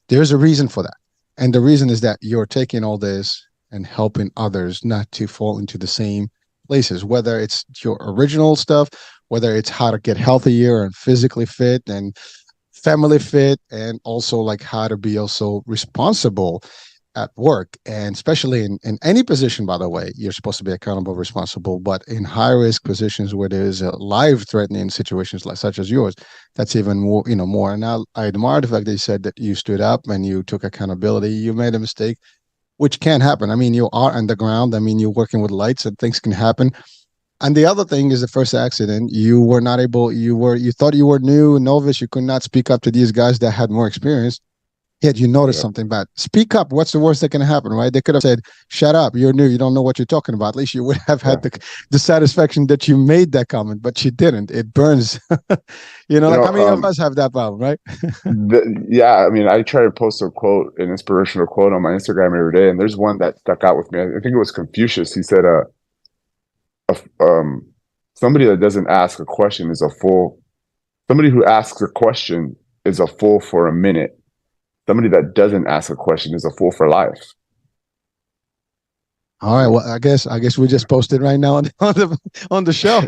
there's a reason for that, and the reason is that you're taking all this and helping others not to fall into the same places, whether it's your original stuff, whether it's how to get healthier and physically fit and family fit, and also like how to be also responsible at work, and especially in any position, by the way, you're supposed to be accountable, responsible, but in high risk positions where there's a life threatening situations like such as yours, that's even more, more. And I admire the fact that you said that you stood up and you took accountability. You made a mistake, which can happen. I mean, you are underground. I mean, you're working with lights and things can happen. And the other thing is the first accident, you were not able, you thought you were new, novice, you could not speak up to these guys that had more experience. Yet you noticed something bad. Speak up. What's the worst that can happen, right? They could have said, shut up, you're new, you don't know what you're talking about. At least you would have had the satisfaction that you made that comment, but you didn't. It burns. Like how many of us have that problem, right? Yeah, I mean, I try to post a quote, an inspirational quote on my Instagram every day, and there's one that stuck out with me. I think it was Confucius. He said, somebody that doesn't ask a question is a fool. Somebody who asks a question is a fool for a minute. Somebody that doesn't ask a question is a fool for life. All right. Well, I guess we just posted right now on the show.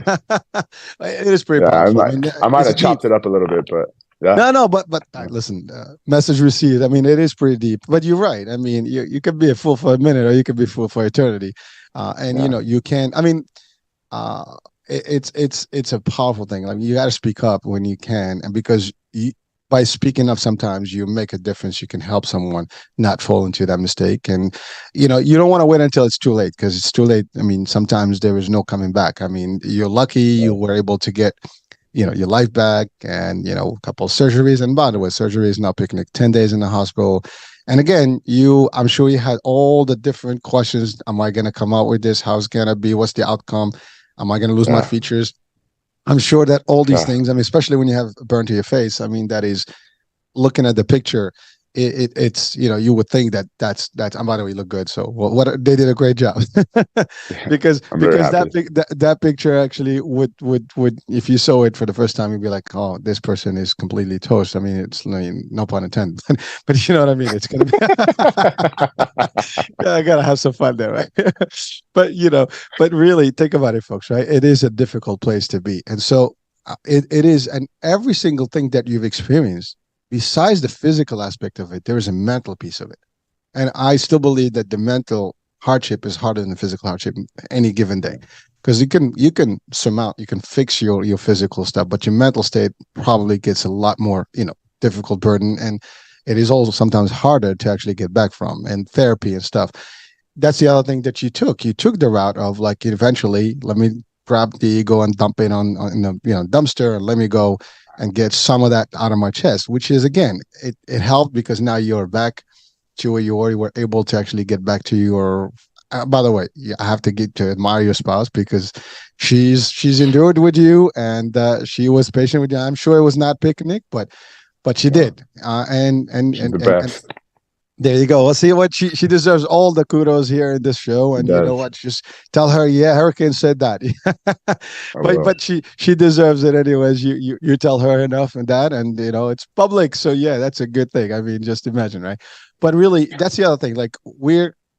It is pretty powerful. I might have chopped it up a little bit, but yeah. No. But listen, message received. I mean, it is pretty deep. But you're right. I mean, you could be a fool for a minute, or you could be a fool for eternity. You can. I mean, it's a powerful thing. Like, you got to speak up when you can, and because by speaking up, sometimes you make a difference. You can help someone not fall into that mistake. And, you don't want to wait until it's too late, because it's too late. I mean, sometimes there is no coming back. I mean, you're lucky you were able to get, your life back, and, a couple of surgeries. And by the way, surgery is not picnic, 10 days in the hospital. And again, I'm sure you had all the different questions. Am I going to come out with this? How's it going to be? What's the outcome? Am I going to lose my features? I'm sure that all these things, I mean, especially when you have a burn to your face, I mean, that is, looking at the picture, it's you would think that's and by the way, you look good, so what they did a great job. because that picture actually would if you saw it for the first time, you'd be like, oh, this person is completely toast. I mean, it's no pun intended, but you know what I mean, it's gonna be I gotta have some fun there, right? but really think about it, folks, right? It is a difficult place to be, and so it is, and every single thing that you've experienced, besides the physical aspect of it, there is a mental piece of it. And I still believe that the mental hardship is harder than the physical hardship any given day. Because you can surmount, you can fix your physical stuff, but your mental state probably gets a lot more, difficult burden. And it is also sometimes harder to actually get back from, and therapy and stuff. That's the other thing that you took. You took the route of, like, eventually, let me grab the ego and dump it on the dumpster, and let me go and get some of that out of my chest, which is, again, it helped, because now you're back to where you were able to actually get back to your, by the way, I have to get to admire your spouse, because she's endured with you, and she was patient with you. I'm sure it was not picnic, but she did. And She's the best. There you go. Let's see what she deserves all the kudos here in this show. And you know what? Just tell her, yeah, Hurricane said that. but she deserves it anyways. You tell her enough and that, and it's public. So yeah, that's a good thing. I mean, just imagine, right? But really, that's the other thing. Like,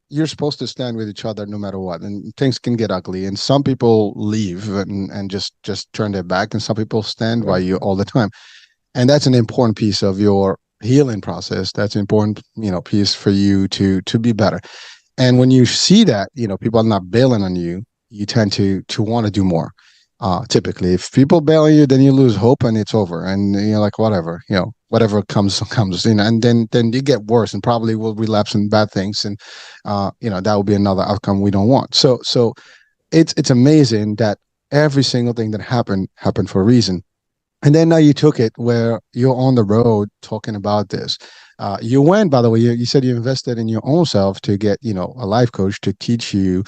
you're supposed to stand with each other no matter what, and things can get ugly. And some people leave and just turn their back, and some people stand by you all the time. And that's an important piece of your healing process. That's an important, piece for you to be better. And when you see that, people are not bailing on you, you tend to want to do more. Typically, if people bail on you, then you lose hope and it's over. And you're like, whatever, whatever comes, and then you get worse and probably will relapse in bad things. And, that will be another outcome we don't want. So it's amazing that every single thing that happened for a reason. And then now you took it where you're on the road talking about this. You went, by the way, you said you invested in your own self to get, a life coach to teach you,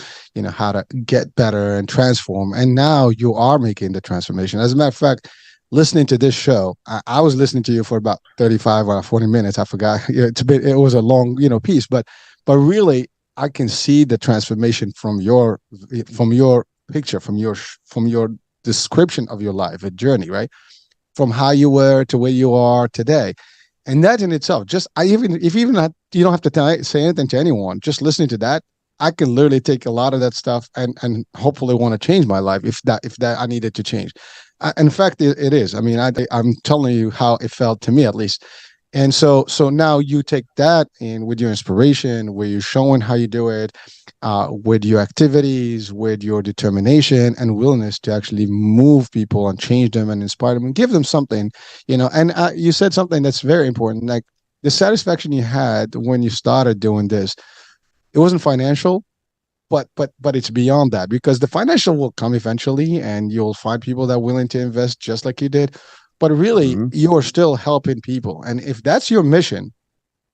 how to get better and transform. And now you are making the transformation. As a matter of fact, listening to this show, I was listening to you for about 35 or 40 minutes. I forgot. It was a long, piece, but really I can see the transformation from your picture, from your description of your life, a journey, right? From how you were to where you are today. And that in itself, you don't have to say anything to anyone, just listening to that, I can literally take a lot of that stuff and hopefully want to change my life if that I needed to change. In fact, it is. I mean, I'm telling you how it felt to me, at least. And so now you take that in with your inspiration, where you're showing how you do it, with your activities, with your determination and willingness to actually move people and change them and inspire them and give them something, And you said something that's very important, like the satisfaction you had when you started doing this. It wasn't financial, but it's beyond that, because the financial will come eventually, and you'll find people that are willing to invest just like you did. But really, you're still helping people. And if that's your mission,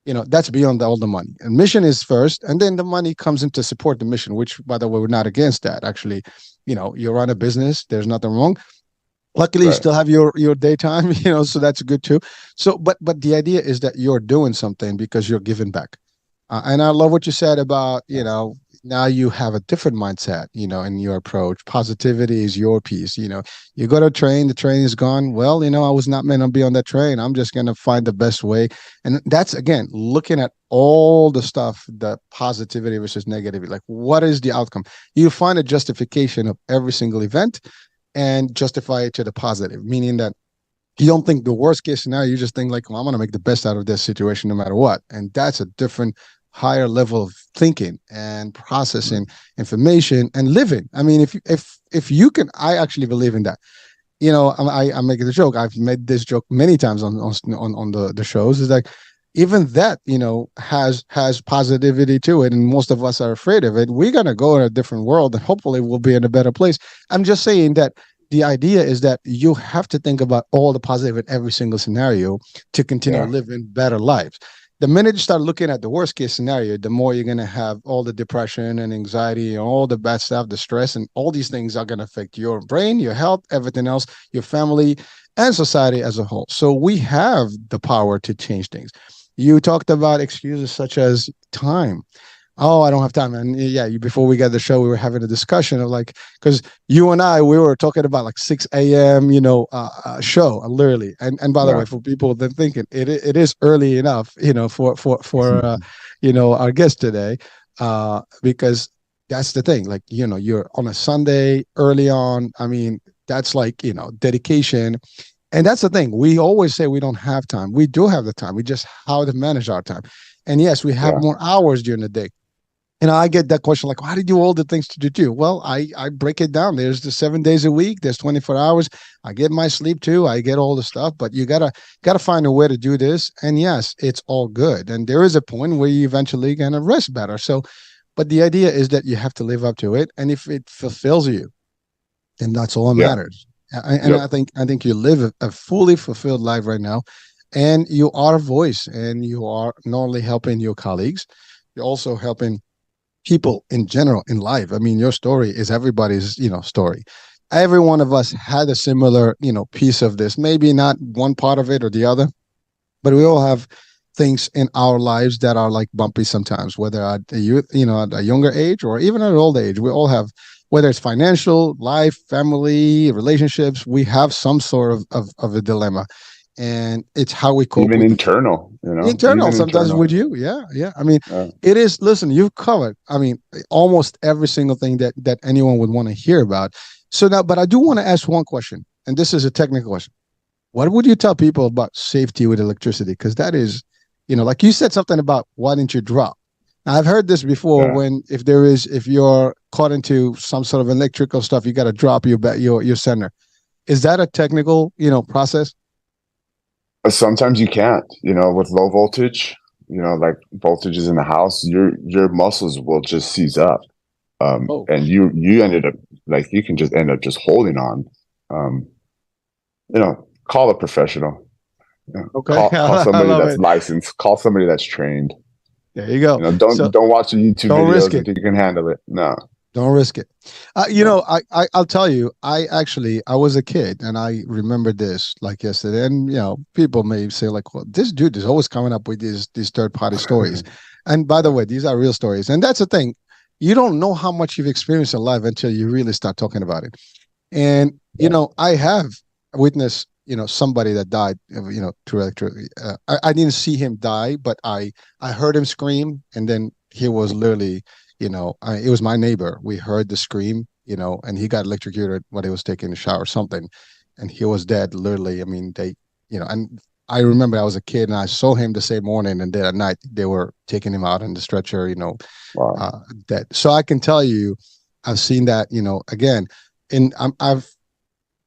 that's beyond all the money. And mission is first, and then the money comes in to support the mission, which, by the way, we're not against that. Actually, you run a business, there's nothing wrong. Luckily, you still have your daytime, so that's good too. So, but the idea is that you're doing something because you're giving back. And I love what you said about, now you have a different mindset, in your approach. Positivity is your piece. You go to a train, the train is gone. Well, I was not meant to be on that train. I'm just going to find the best way. And that's, again, looking at all the stuff, the positivity versus negativity. Like, what is the outcome? You find a justification of every single event and justify it to the positive, meaning that you don't think the worst case scenario. You just think like, well, I'm going to make the best out of this situation no matter what. And that's a different, higher level of thinking and processing information and living. I mean, if you can, I actually believe in that. I'm making the joke. I've made this joke many times on the shows. Is like, even that, has positivity to it, and most of us are afraid of it. We're gonna go in a different world, and hopefully we'll be in a better place. I'm just saying that the idea is that you have to think about all the positive in every single scenario to continue living better lives. The minute you start looking at the worst case scenario, the more you're going to have all the depression and anxiety and all the bad stuff, the stress, and all these things are going to affect your brain, your health, everything else, your family, and society as a whole. So we have the power to change things. You talked about excuses such as time. Oh, I don't have time. And yeah, before we got the show, we were having a discussion of like, because you and I, we were talking about like 6 a.m., show, literally. And by the way, for people that thinking it is early enough, for our guest today, because that's the thing. Like, you're on a Sunday early on. I mean, that's like, dedication. And that's the thing. We always say we don't have time. We do have the time. We just how to manage our time. And yes, we have more hours during the day. I get that question like, how do you do all the things to do? Well, I break it down. There's the 7 days a week. There's 24 hours. I get my sleep too. I get all the stuff, but you gotta find a way to do this. And yes, it's all good. And there is a point where you eventually gonna rest better. So, but the idea is that you have to live up to it. And if it fulfills you, then that's all that matters. And I think you live a fully fulfilled life right now, and you are a voice, and you are not only helping your colleagues, you're also helping people in general in life. I mean, your story is everybody's, story. Every one of us had a similar, piece of this, maybe not one part of it or the other, but we all have things in our lives that are like bumpy sometimes, whether at a youth, at a younger age or even at an old age. We all have, whether it's financial, life, family, relationships, we have some sort of a dilemma. And it's how we cope. Even internal, Internal sometimes with you. Yeah. I mean, it is, listen, you've covered, I mean, almost every single thing that anyone would want to hear about. So now, but I do want to ask one question, and this is a technical question. What would you tell people about safety with electricity? Because that is, like you said something about why didn't you drop? Now, I've heard this before if you're caught into some sort of electrical stuff, you got to drop your center. Is that a technical, process? Sometimes you can't, with low voltage, like voltages in the house, your muscles will just seize up. Oh, And you ended up like you can just end up just holding on. Um, call a professional. okay. Call I somebody love that's it. licensed. Call somebody that's trained. There you go. Don't So don't watch the YouTube don't risk videos and it. think you can handle it. No, Don't risk it. no. I'll tell you, I was a kid and I remember this like yesterday. And, people may say like, well, this dude is always coming up with these third party stories. And by the way, these are real stories. And that's the thing. You don't know how much you've experienced in life until you really start talking about it. And, Yeah, I have witnessed, somebody that died, through electricity. I didn't see him die, but I heard him scream. And then he was literally, it was my neighbor. We heard the scream, and he got electrocuted when he was taking a shower or something. And he was dead, literally. I mean, and I remember I was a kid and I saw him the same morning, and then at night they were taking him out in the stretcher, wow. dead. So I can tell you, I've seen that, again, and I've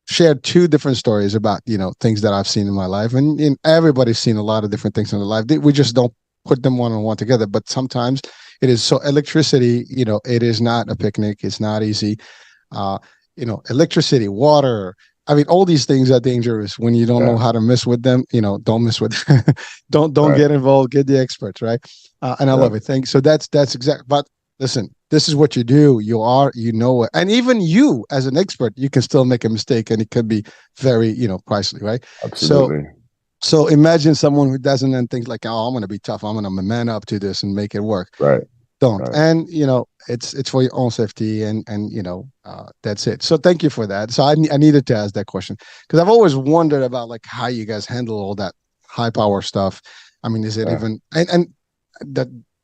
shared two different stories about things that I've seen in my life, and everybody's seen a lot of different things in their life. We just don't put them one on one together. But sometimes it is so electricity. It is not a picnic. It's not easy. Uh, electricity, water. I mean, all these things are dangerous when you don't know Yeah, how to mess with them. Don't mess with. Don't right. get involved. Get the experts, right? And I Yeah, love it. Thanks. So that's exact. But listen, this is what you do. You know it. And even you as an expert, you can still make a mistake and it could be very, pricely, right? So, absolutely. so imagine someone who doesn't and thinks like, oh, I'm going to be tough. I'm going to man up to this and make it work. Right, Don't. right. And, it's for your own safety and, that's it. So thank you for that. So I needed to ask that question because I've always wondered about like how you guys handle all that high power stuff. I mean, is it Yeah, even, and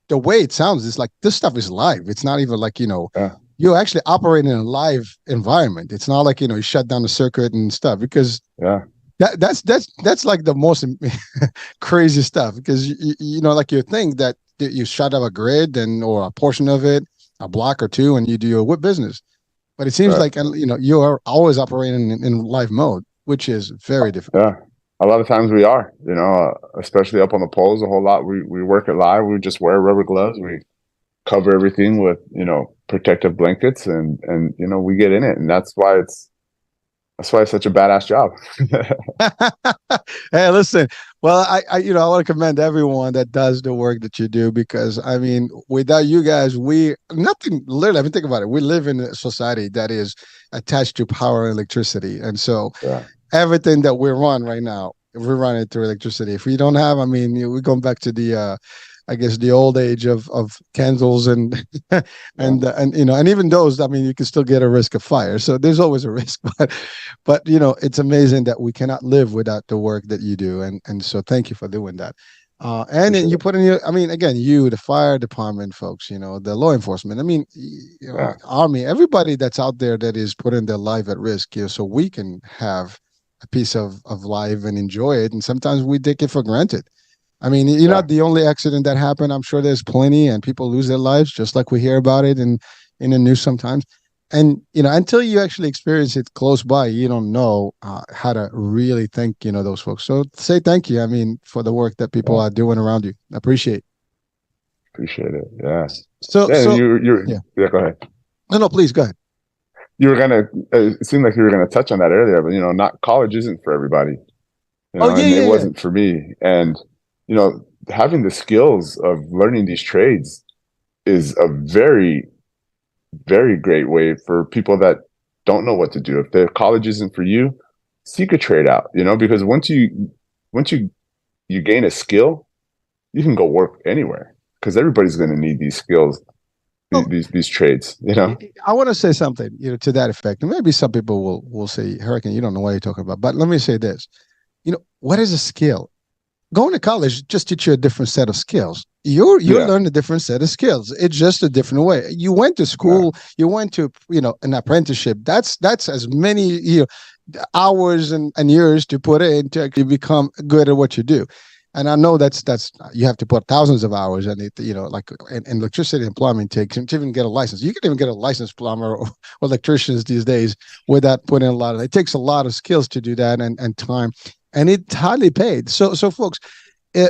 the way it sounds is like this stuff is live. It's not even like, yeah, you're actually operating in a live environment. It's not like, you shut down the circuit and stuff because yeah. that's like the most crazy stuff because, like you think that you shut up a grid and or a portion of it, a block or two, and you do your whip business. But it seems Right. like, you are always operating in live mode, which is very difficult. Yeah. A lot of times we are, especially up on the poles a whole lot. We work it live. We just wear rubber gloves. We cover everything with, protective blankets and we get in it. And that's why it's such a badass job. Hey, listen. Well, I want to commend everyone that does the work that you do because I mean, without you guys, we nothing. Literally, I mean, think about it. We live in a society that is attached to power and electricity, and so Yeah. everything that we run right now, we're running through electricity. If we don't have, I mean, we're going back to the I guess the old age of candles and Yeah. and and even those, I mean, you can still get a risk of fire. So there's always a risk, but it's amazing that we cannot live without the work that you do, and so thank you for doing that. And then Appreciate you it. put in your, I mean, again, you, the fire department folks, the law enforcement. I mean, Yeah. army, everybody that's out there that is putting their life at risk, so we can have a piece of life and enjoy it. And sometimes we take it for granted. I mean, you're Yeah. not the only accident that happened. I'm sure there's plenty, and people lose their lives just like we hear about it in the news sometimes. And until you actually experience it close by, you don't know how to really thank those folks. So say thank you. I mean, for the work that people Yeah. are doing around you. I appreciate. Appreciate it. Yeah. So Yeah. so You yeah. yeah, go ahead. No, please go ahead. You were gonna it seemed like you were gonna touch on that earlier, but not college isn't for everybody, Oh yeah, and it yeah, yeah. wasn't for me. And having the skills of learning these trades is a very, very great way for people that don't know what to do. If the college isn't for you, seek a trade out, because once you gain a skill, you can go work anywhere because everybody's going to need these skills, Oh, these trades. I want to say something, to that effect. And maybe some people will say, Hurricane, you don't know what you're talking about. But let me say this. What is a skill? Going to college just teach you a different set of skills. You Yeah. learn a different set of skills. It's just a different way. You went to Yeah. school, you went to an apprenticeship. That's as many hours and years to put in to actually become good at what you do. And I know that's you have to put thousands of hours in it, like in electricity and plumbing takes to even get a license. You can even get a licensed plumber or electricians these days without putting a lot of it takes a lot of skills to do that and time. and it's highly paid. So folks,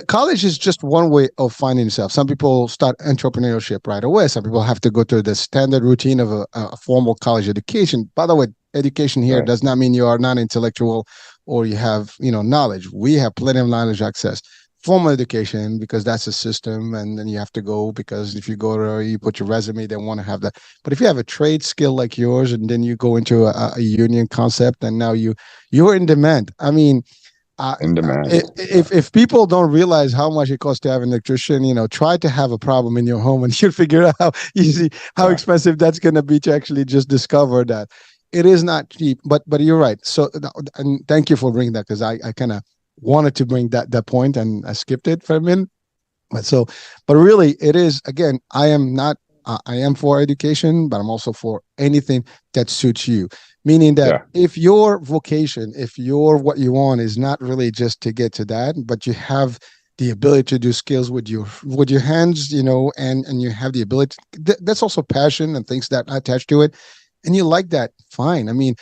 college is just one way of finding yourself. Some people start entrepreneurship right away. Some people have to go through the standard routine of a formal college education. By the way, education here Right. does not mean you are not intellectual or you have, knowledge. We have plenty of knowledge access. Formal education, because that's a system, and then you have to go, because if you go to, you put your resume, they want to have that. But if you have a trade skill like yours, and then you go into a union concept, and now you're in demand. I mean, In demand. if people don't realize how much it costs to have an electrician, try to have a problem in your home, and you'll figure out how easy, how Yeah. expensive that's going to be to actually just discover that it is not cheap. But you're right. So, and thank you for bringing that, because I kind of wanted to bring that point, and I skipped it for a minute. But really, it is, again, I am not. I am for education, but I'm also for anything that suits you. Meaning that Yeah. if your vocation, if your what you want is not really just to get to that, but you have the ability to do skills with your hands, and you have the ability. That's also passion and things that attach to it, and you like that. Fine. I mean,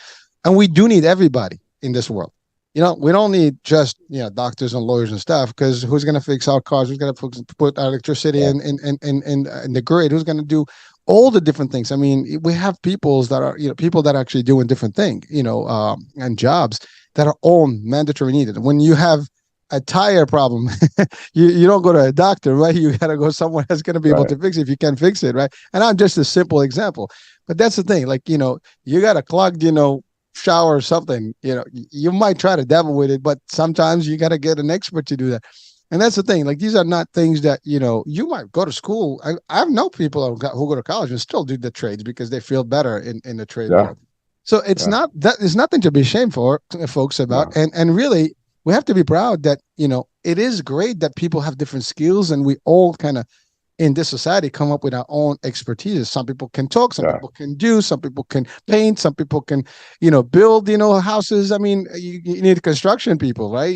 and we do need everybody in this world. We don't need just doctors and lawyers and stuff, because who's going to fix our cars? Who's going to put our electricity Yeah. in the grid? Who's going to do all the different things? I mean, we have people that are actually doing different things, and jobs that are all mandatory needed. When you have a tire problem, you don't go to a doctor, right? You got to go somewhere that's going to be able Right. to fix it if you can fix it, right? And I'm just a simple example, but that's the thing. Like, you got a clogged, shower or something, you might try to dabble with it, but sometimes you got to get an expert to do that. And that's the thing. Like, these are not things that, you might go to school. I know people who go to college and still do the trades because they feel better in the trade Yeah. world. So it's Yeah. not that it's nothing to be ashamed for, folks, about. No. And really, we have to be proud that, it is great that people have different skills, and we all kind of in this society come up with our own expertise. Some people can talk, some Yeah. people can do, some people can paint, some people can, build, houses. I mean, you need construction people, right?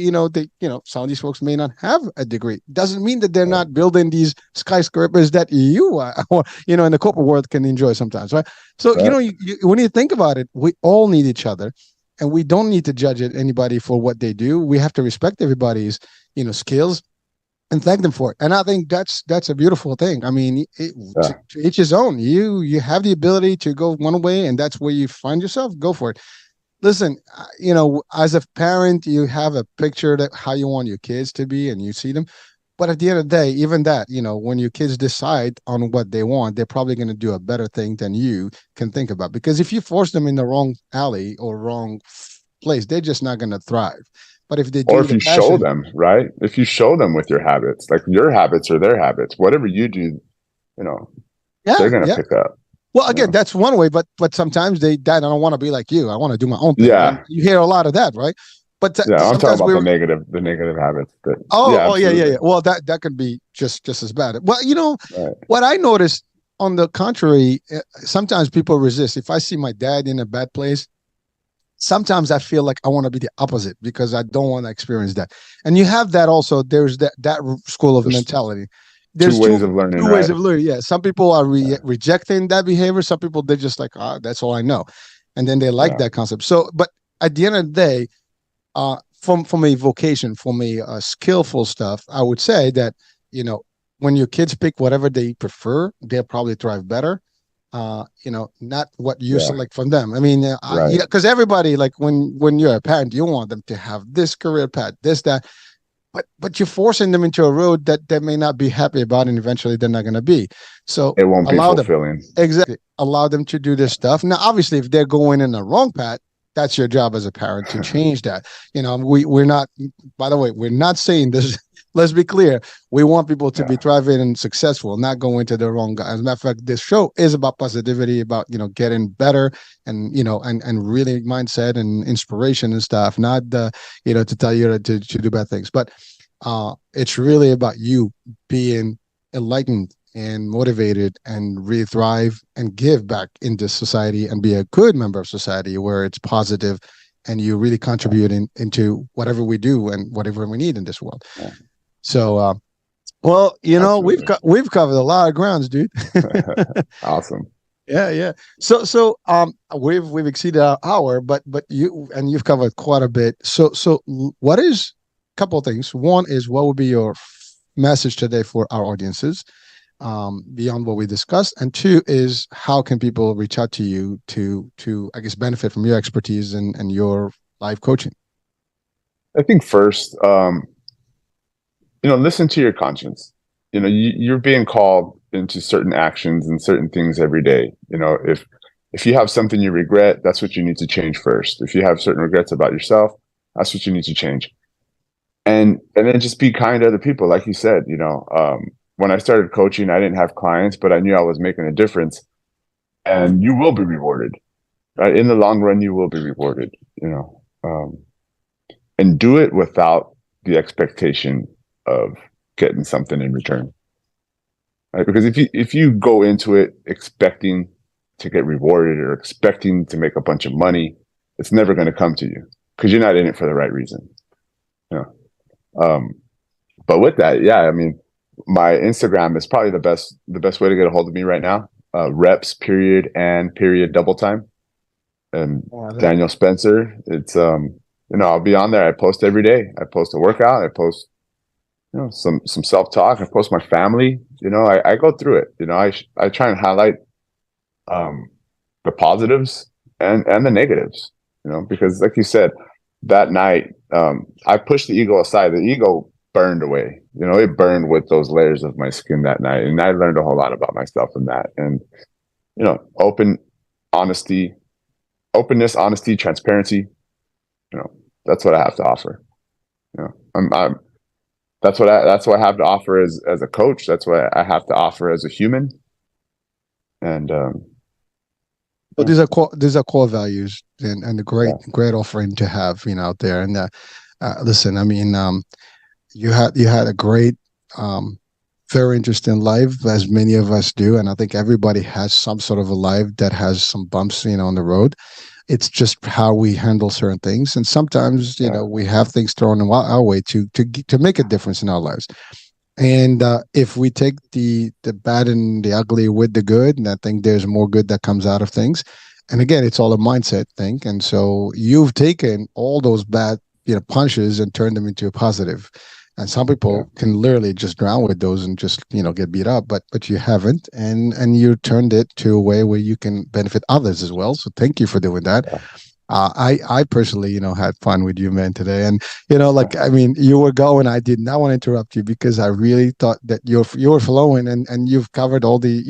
Some of these folks may not have a degree. Doesn't mean that they're not building these skyscrapers that you or, in the corporate world can enjoy sometimes, right? So, Right. when you think about it, we all need each other, and we don't need to judge anybody for what they do. We have to respect everybody's, skills, and thank them for it. And I think that's a beautiful thing. I mean, Yeah. to each his own. You have the ability to go one way, and that's where you find yourself. Go for it. Listen, as a parent, you have a picture that how you want your kids to be, and you see them. But at the end of the day, even that, when your kids decide on what they want, they're probably going to do a better thing than you can think about. Because if you force them in the wrong alley or wrong place, they're just not going to thrive. But if they do Or if the you show passion, them, right? If you show them with your habits, like your habits are their habits, whatever you do, yeah, they're gonna yeah. pick up. Well, again, Yeah. that's one way, but sometimes Dad, I don't want to be like you. I want to do my own thing. Yeah. And you hear a lot of that, right? But Yeah, I'm talking sometimes about the negative habits. But oh, yeah, absolutely. Well, that could be just as bad. Well, Right. what I noticed, on the contrary, sometimes people resist. If I see my dad in a bad place, sometimes I feel like I want to be the opposite, because I don't want to experience that. And you have that also. There's that school of There's mentality. There's two ways of learning, two ways right? of learning. Yeah, some people are rejecting that behavior. Some people, they're just like, that's all I know, and then they like Yeah. that concept. So, but at the end of the day, from a vocation, from a skillful stuff, I would say that when your kids pick whatever they prefer, they'll probably thrive better. Not what you Yeah. select from them. I mean, Right. because everybody, like, when you're a parent, you want them to have this career path, this, that, but you're forcing them into a road that they may not be happy about, and eventually they're not going to be. So It won't be allow them, fulfilling. exactly, allow them to do this stuff. Now, obviously, if they're going in the wrong path, that's your job as a parent to change that. We're not, by the way, we're not saying this. Let's be clear. We want people to be thriving and successful, not go into the wrong guy. As a matter of fact, this show is about positivity, about, getting better, and, and really mindset and inspiration and stuff, not to tell you to do bad things. But it's really about you being enlightened and motivated and really thrive and give back into society and be a good member of society where it's positive, and you really contributing into whatever we do and whatever we need in this world. Yeah. So, well, Absolutely. we've covered a lot of grounds, dude. Awesome. Yeah. We've exceeded our hour, but you've covered quite a bit. What is a couple of things? One is, what would be your message today for our audiences, beyond what we discussed? And two is, how can people reach out to you to I guess benefit from your expertise and your life coaching? I think first, listen to your conscience. You're being called into certain actions and certain things every day. If you have something you regret, that's what you need to change first. If you have certain regrets about yourself, that's what you need to change. And then just be kind to other people. Like you said, when I started coaching, I didn't have clients, but I knew I was making a difference, and you will be rewarded, right? In the long run, you will be rewarded, and do it without the expectation of getting something in return, right? Because if you go into it expecting to get rewarded or expecting to make a bunch of money, it's never going to come to you, because you're not in it for the right reason. But with that, yeah, I mean, my Instagram is probably the best way to get a hold of me right now. Reps period and period double time. And Daniel Spencer. It's I'll be on there. I post every day. I post a workout. I post some self-talk. I post my family. I go through it. I try and highlight the positives and the negatives. Because like you said, that night, I pushed the ego aside. The ego burned away. It burned with those layers of my skin that night. And I learned a whole lot about myself from that. And, openness, honesty, transparency, that's what I have to offer. That's what I have to offer as a coach. That's what I have to offer as a human. And, so these are core values and a great offering to have, out there. And listen, I mean, you had a great, very interesting life, as many of us do, and I think everybody has some sort of a life that has some bumps, on the road. It's just how we handle certain things, and sometimes, we have things thrown our way to make a difference in our lives. And if we take the bad and the ugly with the good, and I think there's more good that comes out of things. And again, it's all a mindset thing. And so you've taken all those bad, punches and turned them into a positive. And some people can literally just drown with those and just, get beat up, but you haven't. And you turned it to a way where you can benefit others as well. So thank you for doing that. Yeah. I personally, had fun with you, man, today. And, I mean, you were going, I did not want to interrupt you because I really thought that you're flowing and you've covered all the,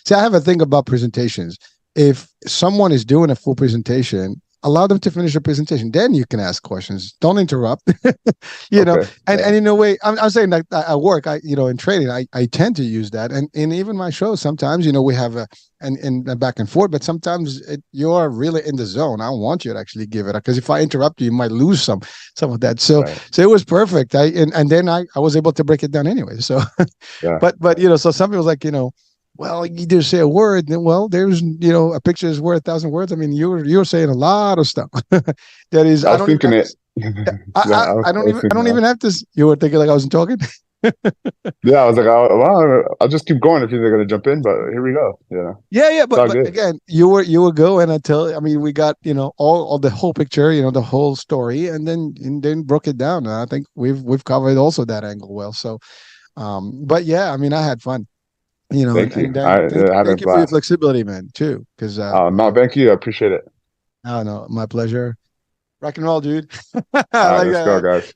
see, I have a thing about presentations. If someone is doing a full presentation, allow them to finish the presentation. Then you can ask questions. Don't interrupt. And in a way, I'm saying that at work, in training, I tend to use that. And in even my shows, sometimes, we have a back and forth, but sometimes you're really in the zone. I want you to actually give it, because if I interrupt you, you might lose some of that. So it was perfect. And then I was able to break it down anyway. So, but so some people like, well, you just say a word, then there's a picture is worth 1,000 words. I mean, you're saying a lot of stuff. That is, I was thinking it. I don't even have to. You were thinking like I wasn't talking. Yeah, I was like, I'll just keep going if you're going to jump in. But here we go. Yeah. But again, you were going until, I mean, we got all the whole picture, the whole story, and then broke it down. And I think we've covered also that angle well. So, but yeah, I mean, I had fun. Thank you. Thank you for your flexibility, man, too. Because no, thank you. I appreciate it. No, my pleasure. Rock and roll, dude. All right, let's go, guys.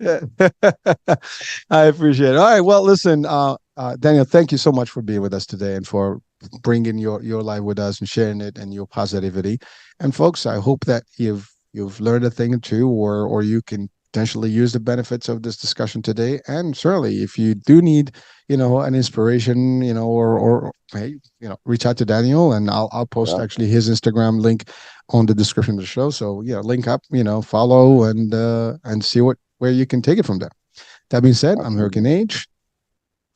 I appreciate it. All right. Well, listen, Daniel, thank you so much for being with us today and for bringing your life with us and sharing it and your positivity. And folks, I hope that you've learned a thing or two, or you can potentially use the benefits of this discussion today. And certainly, if you do need, an inspiration, or hey, reach out to Daniel, and I'll post actually his Instagram link on the description of the show. So link up, follow and see where you can take it from there. That being said, I'm Hurricane H.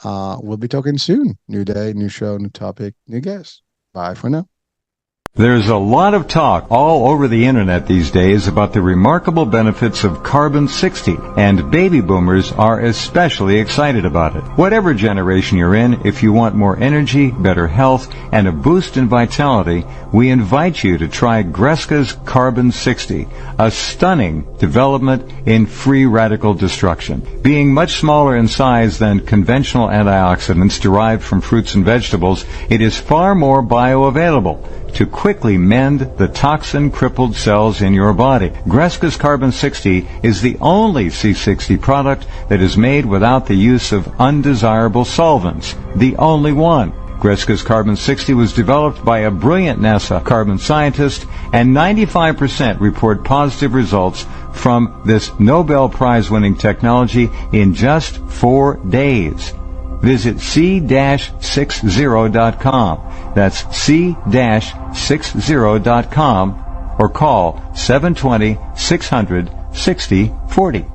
We'll be talking soon. New day, new show, new topic, new guest. Bye for now. There's a lot of talk all over the internet these days about the remarkable benefits of carbon-60, and baby boomers are especially excited about it. Whatever generation you're in, if you want more energy, better health, and a boost in vitality, we invite you to try Greska's Carbon-60, a stunning development in free radical destruction. Being much smaller in size than conventional antioxidants derived from fruits and vegetables, it is far more bioavailable to quickly mend the toxin-crippled cells in your body. Greska's Carbon-60 is the only C60 product that is made without the use of undesirable solvents. The only one. Greska's Carbon-60 was developed by a brilliant NASA carbon scientist, and 95% report positive results from this Nobel Prize-winning technology in just 4 days. Visit c-60.com. That's c-60.com, or call 720-600-6040.